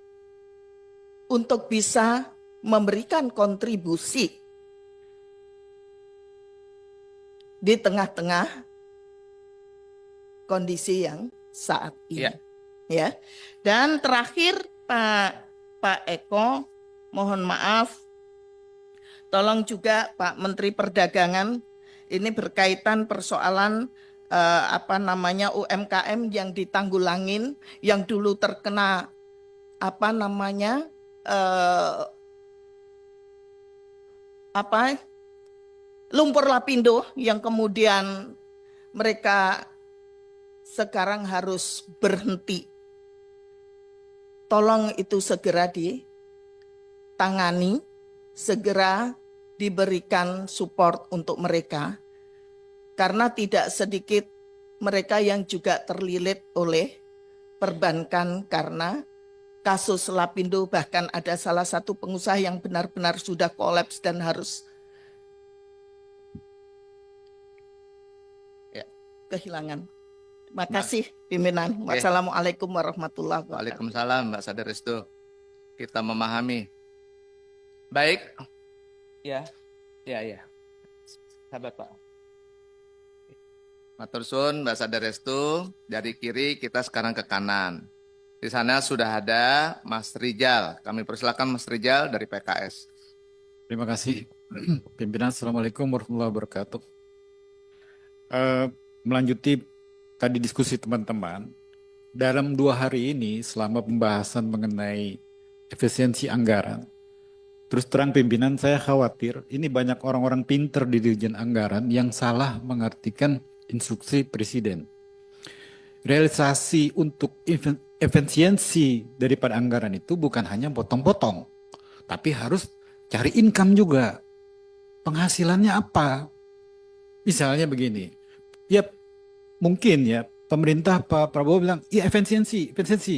untuk bisa memberikan kontribusi di tengah-tengah kondisi yang saat ini. Ya. Dan terakhir Pak Eko, mohon maaf, tolong juga Pak Menteri Perdagangan, ini berkaitan persoalan UMKM yang ditanggulangin, yang dulu terkena lumpur lapindo, yang kemudian mereka sekarang harus berhenti. Tolong itu segera ditangani, segera diberikan support untuk mereka. Karena tidak sedikit mereka yang juga terlilit oleh perbankan karena kasus lapindo, bahkan ada salah satu pengusaha yang benar-benar sudah kolaps dan harus kehilangan. Terima kasih pimpinan. Wassalamualaikum warahmatullahi wabarakatuh. Waalaikumsalam Mbak Saderestu. Kita memahami. Baik. Ya. Sahabat Pak. Matur suwun Mbak Saderestu. Dari kiri kita sekarang ke kanan. Di sana sudah ada Mas Rijal. Kami persilakan Mas Rijal dari PKS. Terima kasih. Pimpinan, Assalamualaikum warahmatullahi wabarakatuh. Melanjuti tadi diskusi teman-teman, dalam 2 hari ini selama pembahasan mengenai efisiensi anggaran, terus terang pimpinan saya khawatir ini banyak orang-orang pinter di Dirjen Anggaran yang salah mengartikan instruksi Presiden. Realisasi untuk efisiensi daripada anggaran itu bukan hanya potong-potong, tapi harus cari income juga. Penghasilannya apa? Misalnya begini, ya mungkin ya pemerintah Pak Prabowo bilang, ya efisiensi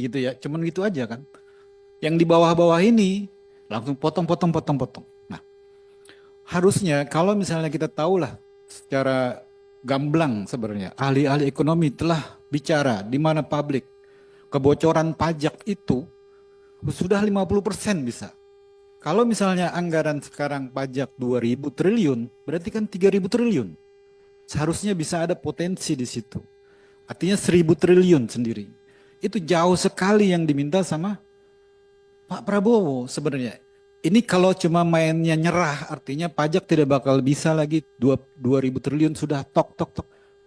gitu ya, cuman gitu aja kan. Yang di bawah-bawah ini langsung potong. Nah, harusnya kalau misalnya kita tahulah secara gamblang sebenarnya, ahli-ahli ekonomi telah bicara di mana publik, kebocoran pajak itu sudah 50% bisa. Kalau misalnya anggaran sekarang pajak 2.000 triliun, berarti kan 3.000 triliun. Seharusnya bisa ada potensi di situ. Artinya 1.000 triliun sendiri. Itu jauh sekali yang diminta sama Pak Prabowo sebenarnya. Ini kalau cuma mainnya nyerah, artinya pajak tidak bakal bisa lagi 2.000 triliun sudah tok.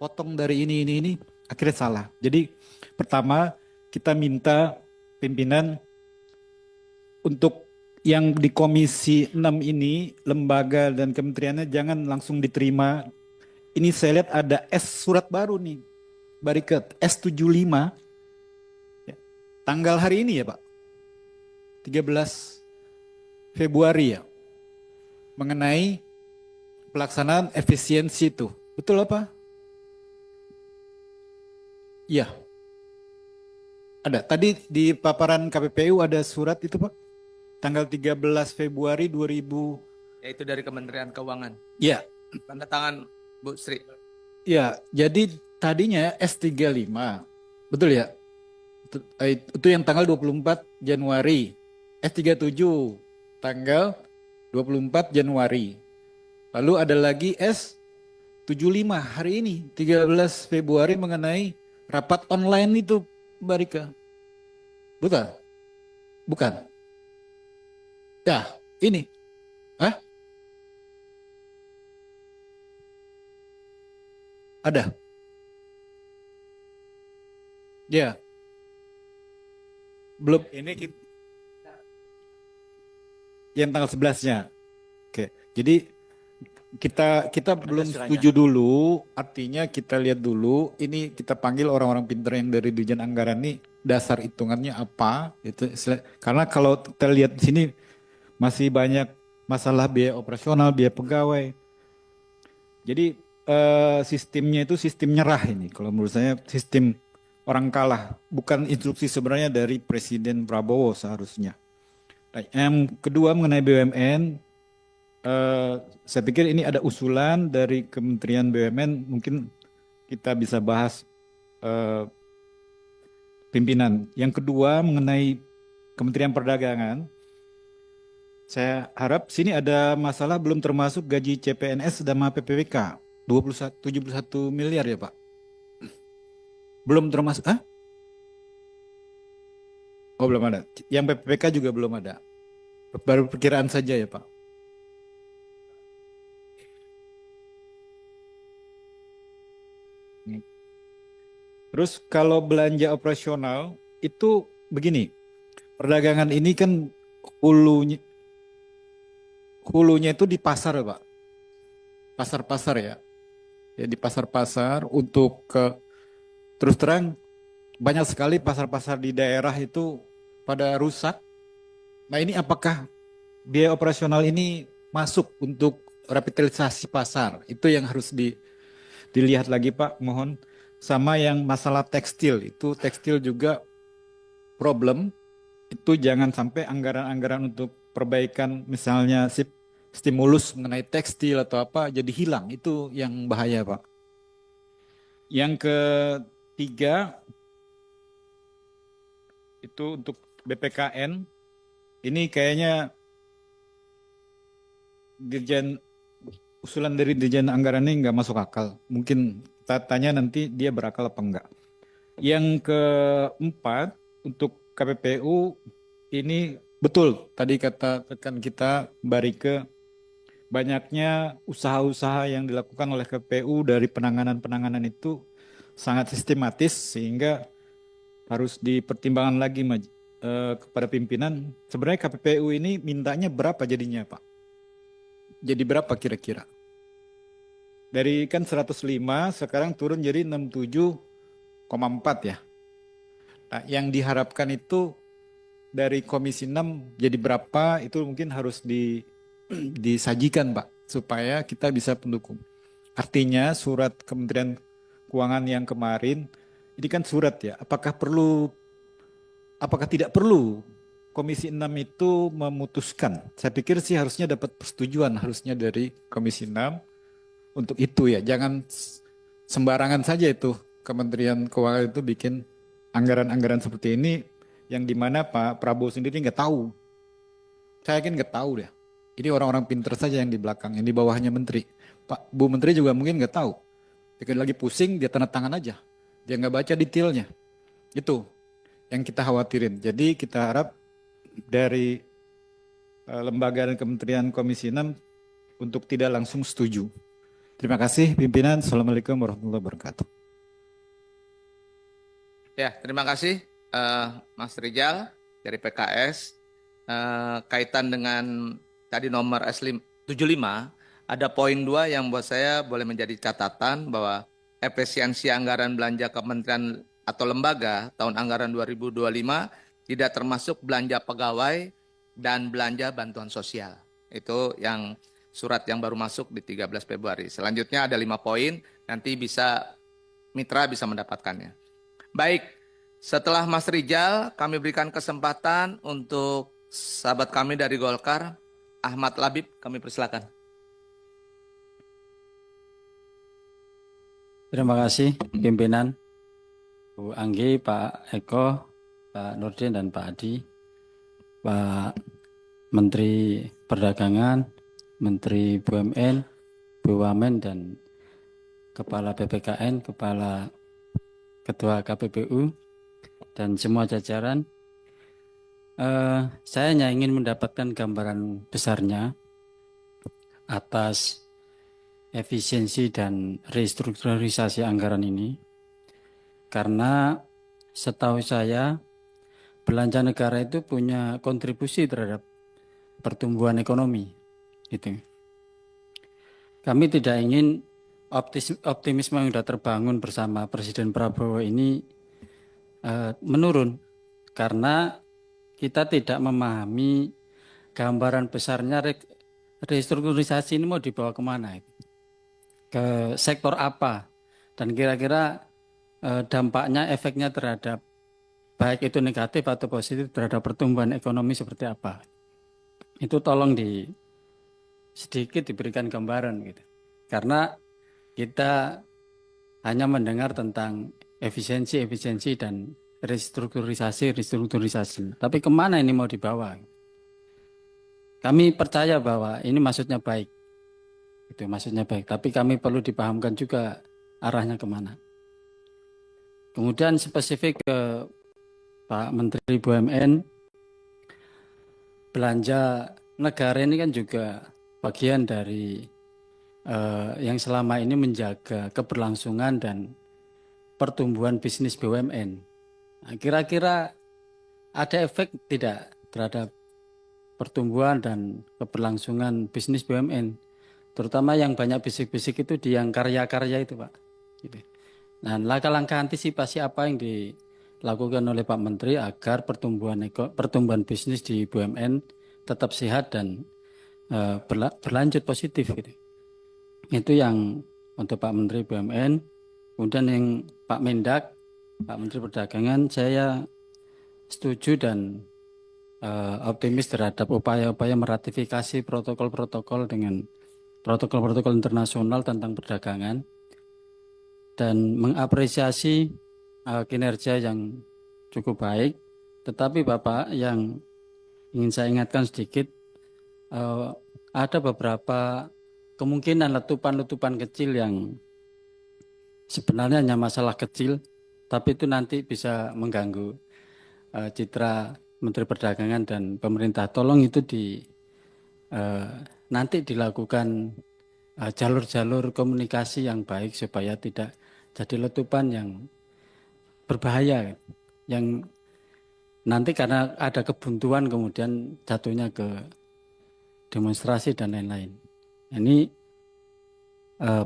Potong dari ini, akhirnya salah. Jadi pertama kita minta pimpinan untuk yang di Komisi 6 ini, lembaga dan kementeriannya jangan langsung diterima. Ini saya lihat ada surat baru nih, Bariket S75, ya, tanggal hari ini ya Pak, 13 Februari ya, mengenai pelaksanaan efisiensi itu. Betul apa? Iya. Ada. Tadi di paparan KPPU ada surat itu Pak. Tanggal 13 Februari 2000. Yaitu dari Kementerian Keuangan. Iya. Tanda tangan Bu Sri. Iya, jadi tadinya S35. Betul ya? Itu yang tanggal 24 Januari. S37 tanggal 24 Januari. Lalu ada lagi S75 hari ini 13 Februari mengenai rapat online itu, Barika. Betul? Bukan? Ya, ini. Hah? Ada. Ya. Belum ini yang tanggal 11-nya. Oke. Jadi kita belum setuju dulu, artinya kita lihat dulu, ini kita panggil orang-orang pinter yang dari Dirjen Anggaran ini, dasar hitungannya apa, itu karena kalau kita lihat di sini masih banyak masalah biaya operasional, biaya pegawai. Jadi sistemnya itu sistem nyerah ini, kalau menurut saya sistem orang kalah, bukan instruksi sebenarnya dari Presiden Prabowo seharusnya. Nah, yang kedua mengenai BUMN, saya pikir ini ada usulan dari Kementerian BUMN, mungkin kita bisa bahas pimpinan. Yang kedua mengenai Kementerian Perdagangan, saya harap sini ada masalah belum termasuk gaji CPNS dan PPWK 71 miliar ya Pak. Belum termasuk, Oh belum ada. Yang PPWK juga belum ada. Baru perkiraan saja ya Pak. Terus kalau belanja operasional itu begini, perdagangan ini kan hulunya itu di pasar Pak, pasar-pasar ya, di pasar-pasar untuk terus terang banyak sekali pasar-pasar di daerah itu pada rusak. Nah ini apakah biaya operasional ini masuk untuk revitalisasi pasar? Itu yang harus dilihat lagi Pak, mohon. Sama yang masalah tekstil, itu tekstil juga problem, itu jangan sampai anggaran-anggaran untuk perbaikan misalnya stimulus mengenai tekstil atau apa jadi hilang, itu yang bahaya Pak. Yang ketiga, itu untuk BPKN, ini kayaknya usulan dari Dirjen Anggaran ini nggak masuk akal, mungkin kita tanya nanti dia berakal apa enggak. Yang keempat untuk KPPU ini betul tadi kata rekan kita Barike, banyaknya usaha-usaha yang dilakukan oleh KPPU dari penanganan itu sangat sistematis sehingga harus dipertimbangkan lagi kepada pimpinan. Sebenarnya KPPU ini mintanya berapa jadinya Pak? Jadi berapa kira-kira? Dari kan 105 sekarang turun jadi 67,4 ya. Nah, yang diharapkan itu dari Komisi 6 jadi berapa itu mungkin harus disajikan Pak supaya kita bisa pendukung. Artinya surat Kementerian Keuangan yang kemarin ini kan surat ya. Apakah tidak perlu Komisi 6 itu memutuskan? Saya pikir sih harusnya dapat persetujuan harusnya dari Komisi 6 untuk itu ya, jangan sembarangan saja itu Kementerian Keuangan itu bikin anggaran-anggaran seperti ini yang dimana Pak Prabowo sendiri nggak tahu. Saya yakin nggak tahu deh. Ini orang-orang pinter saja yang di belakang, yang di bawahnya menteri. Pak Bu Menteri juga mungkin nggak tahu. Dia lagi pusing, dia tanda tangan aja. Dia nggak baca detailnya. Itu yang kita khawatirin. Jadi kita harap dari lembaga dan Kementerian Komisi 6 untuk tidak langsung setuju. Terima kasih pimpinan. Assalamualaikum warahmatullahi wabarakatuh. Ya, terima kasih Mas Rijal dari PKS, kaitan dengan tadi nomor S75, ada poin 2 yang buat saya boleh menjadi catatan bahwa efisiensi anggaran belanja kementerian atau lembaga tahun anggaran 2025 tidak termasuk belanja pegawai dan belanja bantuan sosial. Itu yang surat yang baru masuk di 13 Februari. Selanjutnya ada 5 poin, nanti mitra bisa mendapatkannya. Baik, setelah Mas Rijal, kami berikan kesempatan untuk sahabat kami dari Golkar, Ahmad Labib, kami persilakan. Terima kasih pimpinan, Bu Anggi, Pak Eko, Pak Nurdin, dan Pak Adi, Pak Menteri Perdagangan, Menteri BUMN, BUMN, dan Kepala BPKN, Kepala Ketua KPPU, dan semua jajaran. Saya hanya ingin mendapatkan gambaran besarnya atas efisiensi dan restrukturisasi anggaran ini, karena setahu saya belanja negara itu punya kontribusi terhadap pertumbuhan ekonomi. Gitu. Kami tidak ingin optimisme yang sudah terbangun bersama Presiden Prabowo ini menurun, karena kita tidak memahami gambaran besarnya restrukturisasi ini mau dibawa kemana, ke sektor apa, dan kira-kira dampaknya, efeknya terhadap baik itu negatif atau positif terhadap pertumbuhan ekonomi seperti apa. Itu tolong sedikit diberikan gambaran gitu. Karena kita hanya mendengar tentang efisiensi dan restrukturisasi. Tapi kemana ini mau dibawa? Kami percaya bahwa ini maksudnya baik. Itu maksudnya baik. Tapi kami perlu dipahamkan juga arahnya kemana. Kemudian spesifik ke Pak Menteri BUMN, belanja negara ini kan juga bagian dari yang selama ini menjaga keberlangsungan dan pertumbuhan bisnis BUMN. Nah, kira-kira ada efek tidak terhadap pertumbuhan dan keberlangsungan bisnis BUMN, terutama yang banyak bisik-bisik itu di yang karya-karya itu, Pak. Gitu. Nah, langkah-langkah antisipasi apa yang dilakukan oleh Pak Menteri agar pertumbuhan bisnis di BUMN tetap sehat dan berlanjut positif gitu. Itu yang untuk Pak Menteri BUMN. Kemudian yang Pak Mendak, Pak Menteri Perdagangan, saya setuju dan optimis terhadap upaya-upaya meratifikasi protokol-protokol dengan protokol-protokol internasional tentang perdagangan dan mengapresiasi kinerja yang cukup baik. Tetapi Bapak, yang ingin saya ingatkan sedikit, ada beberapa kemungkinan letupan-letupan kecil yang sebenarnya hanya masalah kecil, tapi itu nanti bisa mengganggu citra Menteri Perdagangan dan pemerintah. Tolong itu nanti dilakukan jalur-jalur komunikasi yang baik supaya tidak jadi letupan yang berbahaya, yang nanti karena ada kebuntuan kemudian jatuhnya ke demonstrasi dan lain-lain. Ini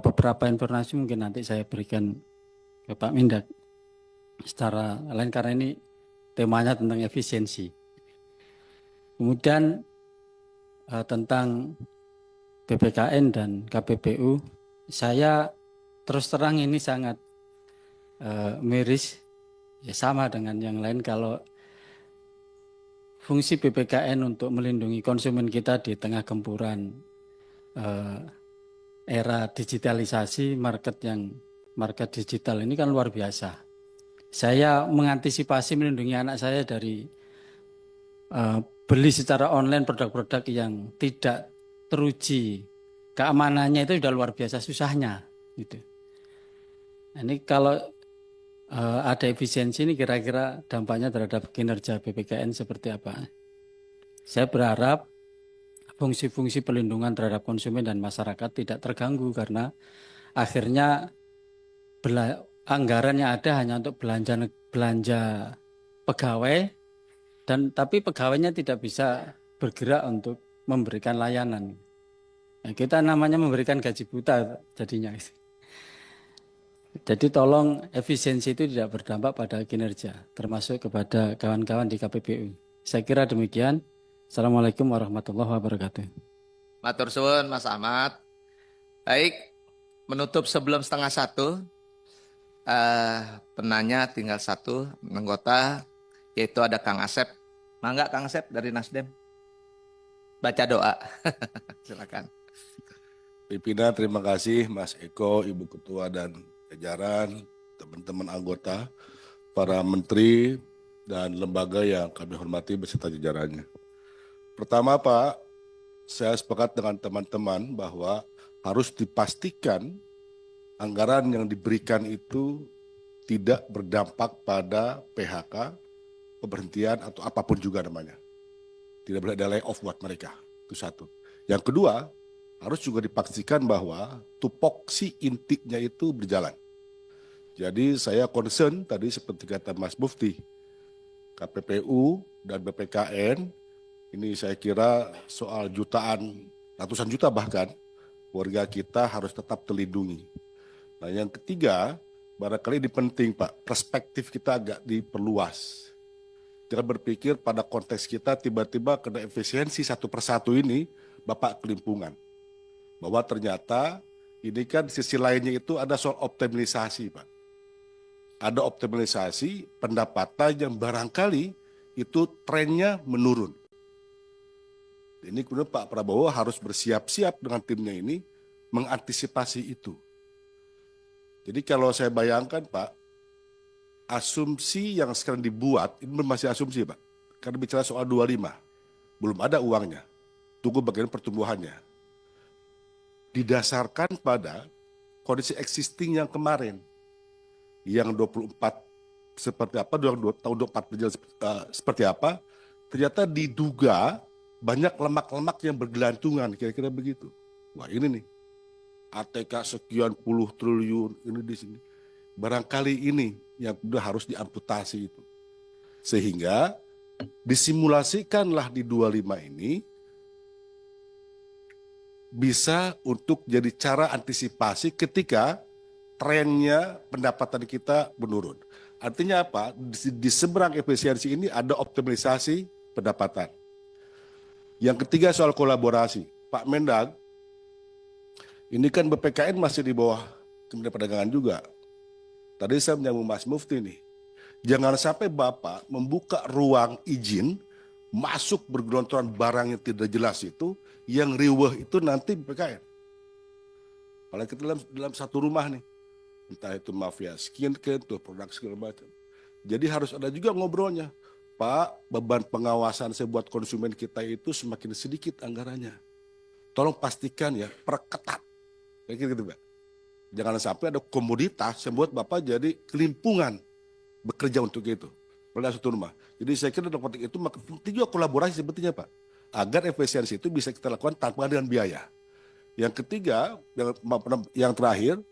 beberapa informasi mungkin nanti saya berikan ke Pak Mendak secara lain karena ini temanya tentang efisiensi. Kemudian tentang BPKN dan KPPU, saya terus terang ini sangat miris, ya sama dengan yang lain. Kalau fungsi BPKN untuk melindungi konsumen kita di tengah gempuran era digitalisasi, market digital ini kan luar biasa. Saya mengantisipasi melindungi anak saya dari beli secara online produk-produk yang tidak teruji keamanannya, itu sudah luar biasa susahnya gitu. Ini kalau ada efisiensi ini kira-kira dampaknya terhadap kinerja BPKN seperti apa? Saya berharap fungsi-fungsi pelindungan terhadap konsumen dan masyarakat tidak terganggu karena akhirnya anggaran yang ada hanya untuk belanja pegawai tapi pegawainya tidak bisa bergerak untuk memberikan layanan. Nah, kita namanya memberikan gaji buta jadinya. Jadi tolong efisiensi itu tidak berdampak pada kinerja, termasuk kepada kawan-kawan di KPPU. Saya kira demikian. Assalamualaikum warahmatullahi wabarakatuh. Matur suwun Mas Ahmad. Baik, menutup sebelum 12:30. Penanya tinggal satu, anggota, yaitu ada Kang Asep. Mangga Kang Asep dari Nasdem. Baca doa. Silakan. Pimpinan, terima kasih Mas Eko, Ibu Ketua dan jajaran, teman-teman anggota, para menteri dan lembaga yang kami hormati beserta jajarannya. Pertama Pak, saya sepakat dengan teman-teman bahwa harus dipastikan anggaran yang diberikan itu tidak berdampak pada PHK, pemberhentian atau apapun juga namanya. Tidak boleh ada layoff buat mereka, itu satu. Yang kedua, harus juga dipastikan bahwa tupoksi intinya itu berjalan. Jadi saya concern tadi seperti kata Mas Mufti, KPPU dan BPKN, ini saya kira soal jutaan, ratusan juta bahkan, warga kita harus tetap terlindungi. Nah yang ketiga, barangkali ini penting Pak, perspektif kita agak diperluas. Jangan berpikir pada konteks kita tiba-tiba kena efisiensi satu persatu ini, Bapak kelimpungan. Bahwa ternyata ini kan sisi lainnya itu ada soal optimalisasi Pak. Ada optimalisasi pendapatan yang barangkali itu trennya menurun. Ini kemudian Pak Prabowo harus bersiap-siap dengan timnya ini mengantisipasi itu. Jadi kalau saya bayangkan Pak, asumsi yang sekarang dibuat, ini masih asumsi Pak, karena bicara soal 25, belum ada uangnya, tunggu bagian pertumbuhannya. Didasarkan pada kondisi existing yang kemarin, yang 24 seperti apa, tahun 24 berjalan seperti apa, ternyata diduga banyak lemak-lemak yang bergelantungan, kira-kira begitu. Wah ini nih, ATK sekian puluh triliun ini di sini. Barangkali ini yang sudah harus diamputasi itu. Sehingga disimulasikanlah di 25 ini bisa untuk jadi cara antisipasi ketika trennya pendapatan kita menurun. Artinya apa? Di seberang efisiensi ini ada optimalisasi pendapatan. Yang ketiga soal kolaborasi. Pak Mendag, ini kan BPKN masih di bawah Kementerian Perdagangan juga. Tadi saya menyambung Mas Mufti nih. Jangan sampai Bapak membuka ruang izin masuk bergelontoran barang yang tidak jelas itu, yang riweh itu nanti BPKN. Apalagi kita dalam satu rumah nih. Entah itu mafia skin, itu produk segala macam. Jadi harus ada juga ngobrolnya. Pak, beban pengawasan saya buat konsumen kita itu semakin sedikit anggarannya. Tolong pastikan ya, perketat. Kayak gitu Pak. Jangan sampai ada komoditas yang buat Bapak jadi kelimpungan bekerja untuk itu. Pada satu rumah. Jadi saya kira dalam konteks itu penting juga kolaborasi sebetulnya Pak. Agar efisiensi itu bisa kita lakukan tanpa dengan biaya. Yang ketiga, yang terakhir,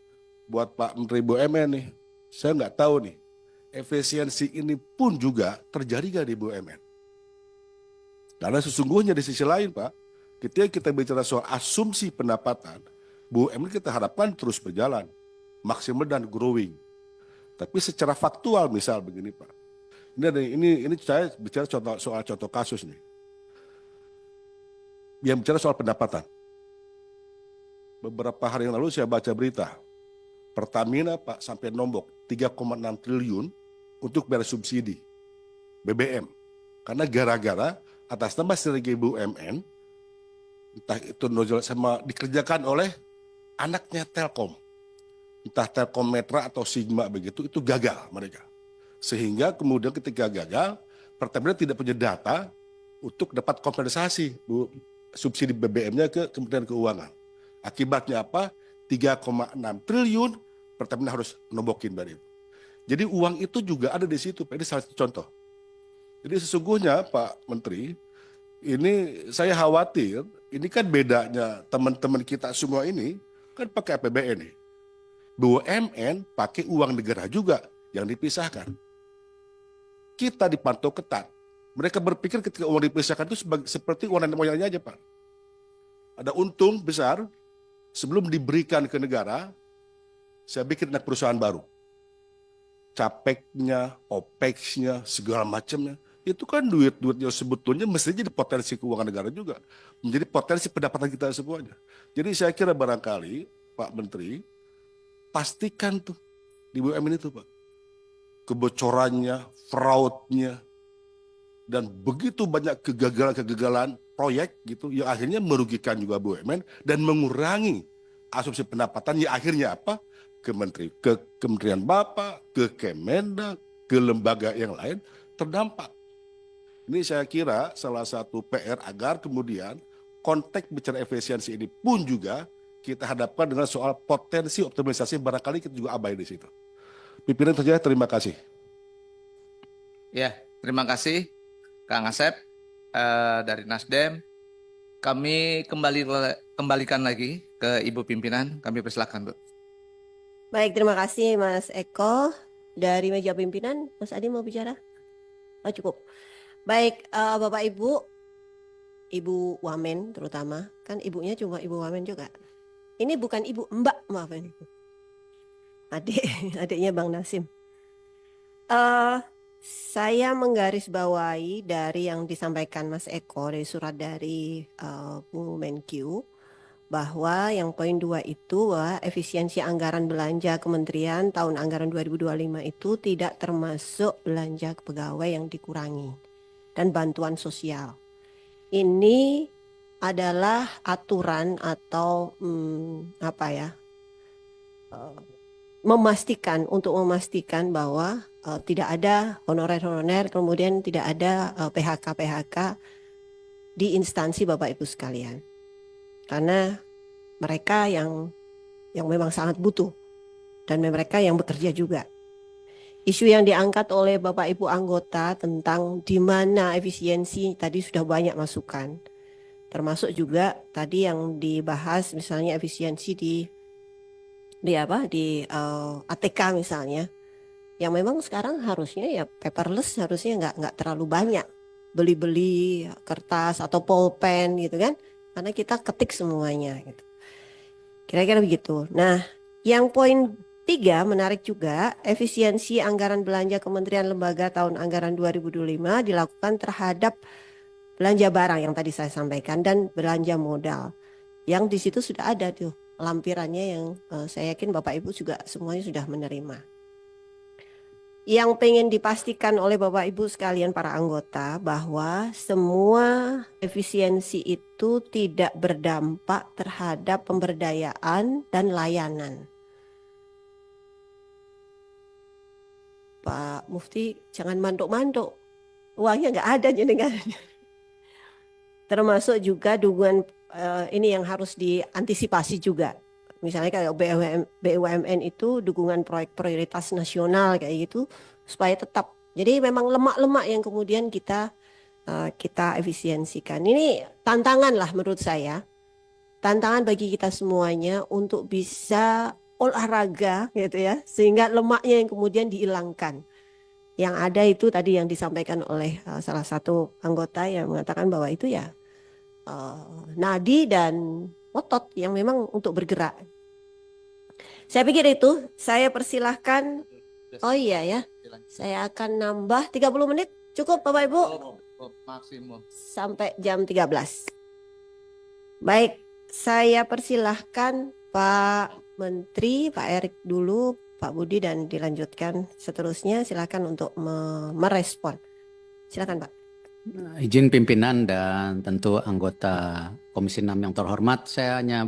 buat Pak Menteri BUMN nih, saya nggak tahu nih, efisiensi ini pun juga terjadi nggak di BUMN? Karena sesungguhnya di sisi lain Pak, ketika kita bicara soal asumsi pendapatan, BUMN kita harapkan terus berjalan, maksimal dan growing. Tapi secara faktual misal begini Pak, ini saya bicara soal contoh kasus nih, yang bicara soal pendapatan. Beberapa hari yang lalu saya baca berita, Pertamina Pak sampai nombok 3,6 triliun untuk bayar subsidi BBM. Karena gara-gara atas nama strategi BUMN, entah itu nojol sama dikerjakan oleh anaknya Telkom. Entah Telkom Metra atau Sigma begitu, itu gagal mereka. Sehingga kemudian ketika gagal, Pertamina tidak punya data untuk dapat kompensasi subsidi BBM-nya ke Kementerian Keuangan. Akibatnya apa? 3,6 triliun Pertamina harus nombokin dari itu. Jadi uang itu juga ada di situ. Ini salah satu contoh. Jadi sesungguhnya Pak Menteri, ini saya khawatir, ini kan bedanya teman-teman kita semua ini kan pakai APBN nih. BUMN pakai uang negara juga yang dipisahkan. kita dipantau ketat. Mereka berpikir ketika uang dipisahkan itu seperti uang nenek moyangnya aja, Pak. Ada untung besar, sebelum diberikan ke negara, saya bikin anak perusahaan baru. Capeknya, OPEX-nya, segala macamnya. Itu kan duit-duit yang sebetulnya mesti jadi potensi keuangan negara juga. Menjadi potensi pendapatan kita semuanya. Jadi saya kira barangkali, Pak Menteri, pastikan tuh di BUMN itu, Pak. Kebocorannya, fraudnya, dan begitu banyak kegagalan-kegagalan proyek gitu yang akhirnya merugikan juga BUMN dan mengurangi asumsi pendapatan yang akhirnya apa? Ke kementerian Bapak, ke Kemendak, ke lembaga yang lain terdampak. Ini saya kira salah satu PR agar kemudian konteks bicara efisiensi ini pun juga kita hadapkan dengan soal potensi optimalisasi, barangkali kita juga abai di situ. Pimpinan saja, terima kasih. Ya, terima kasih Kang Asep dari Nasdem. Kami kembalikan lagi ke Ibu Pimpinan. Kami persilakan, Bu. Baik, terima kasih Mas Eko. Dari meja pimpinan, Mas Adi mau bicara? Oh, cukup. Baik, Bapak Ibu, Ibu Wamen terutama, kan ibunya cuma Ibu Wamen juga. Ini bukan Ibu, Mbak, maafin Ibu. Adiknya Bang Nasim. Saya menggarisbawahi dari yang disampaikan Mas Eko dari surat dari Bu Menkyu, bahwa yang poin 2 itu bahwa efisiensi anggaran belanja kementerian tahun anggaran 2025 itu tidak termasuk belanja pegawai yang dikurangi dan bantuan sosial. Ini adalah aturan atau memastikan bahwa tidak ada honorer-honorer, kemudian tidak ada PHK di instansi Bapak Ibu sekalian. Karena mereka yang memang sangat butuh dan mereka yang bekerja juga. Isu yang diangkat oleh Bapak Ibu anggota tentang di mana efisiensi tadi sudah banyak masukan. Termasuk juga tadi yang dibahas misalnya efisiensi di ATK misalnya. Yang memang sekarang harusnya ya paperless, harusnya nggak terlalu banyak beli-beli kertas atau pulpen gitu kan. Karena kita ketik semuanya gitu. Kira-kira begitu. Nah, yang poin 3 menarik juga, efisiensi anggaran belanja kementerian lembaga tahun anggaran 2025 dilakukan terhadap belanja barang yang tadi saya sampaikan dan belanja modal. Yang di situ sudah ada tuh lampirannya yang saya yakin Bapak Ibu juga semuanya sudah menerima. Yang pengen dipastikan oleh Bapak Ibu sekalian para anggota bahwa semua efisiensi itu tidak berdampak terhadap pemberdayaan dan layanan. Pak Mufti jangan mantuk-mantuk, uangnya nggak ada jenengan. Termasuk juga dukungan ini yang harus diantisipasi juga. Misalnya kayak BUMN itu dukungan proyek prioritas nasional kayak gitu supaya tetap. Jadi memang lemak-lemak yang kemudian kita efisiensikan. Ini tantangan lah menurut saya. Tantangan bagi kita semuanya untuk bisa olahraga gitu ya, sehingga lemaknya yang kemudian dihilangkan. Yang ada itu tadi yang disampaikan oleh salah satu anggota yang mengatakan bahwa itu ya nadi dan otot yang memang untuk bergerak. Saya pikir itu, saya persilahkan. Oh iya ya, saya akan nambah 30 menit. Cukup Bapak Ibu? Maksimum. Sampai jam 13. Baik, saya persilahkan Pak Menteri, Pak Erik dulu, Pak Budi, dan dilanjutkan seterusnya. Silakan untuk merespon. Silakan Pak. Izin pimpinan dan tentu anggota Komisi 6 yang terhormat, saya hanya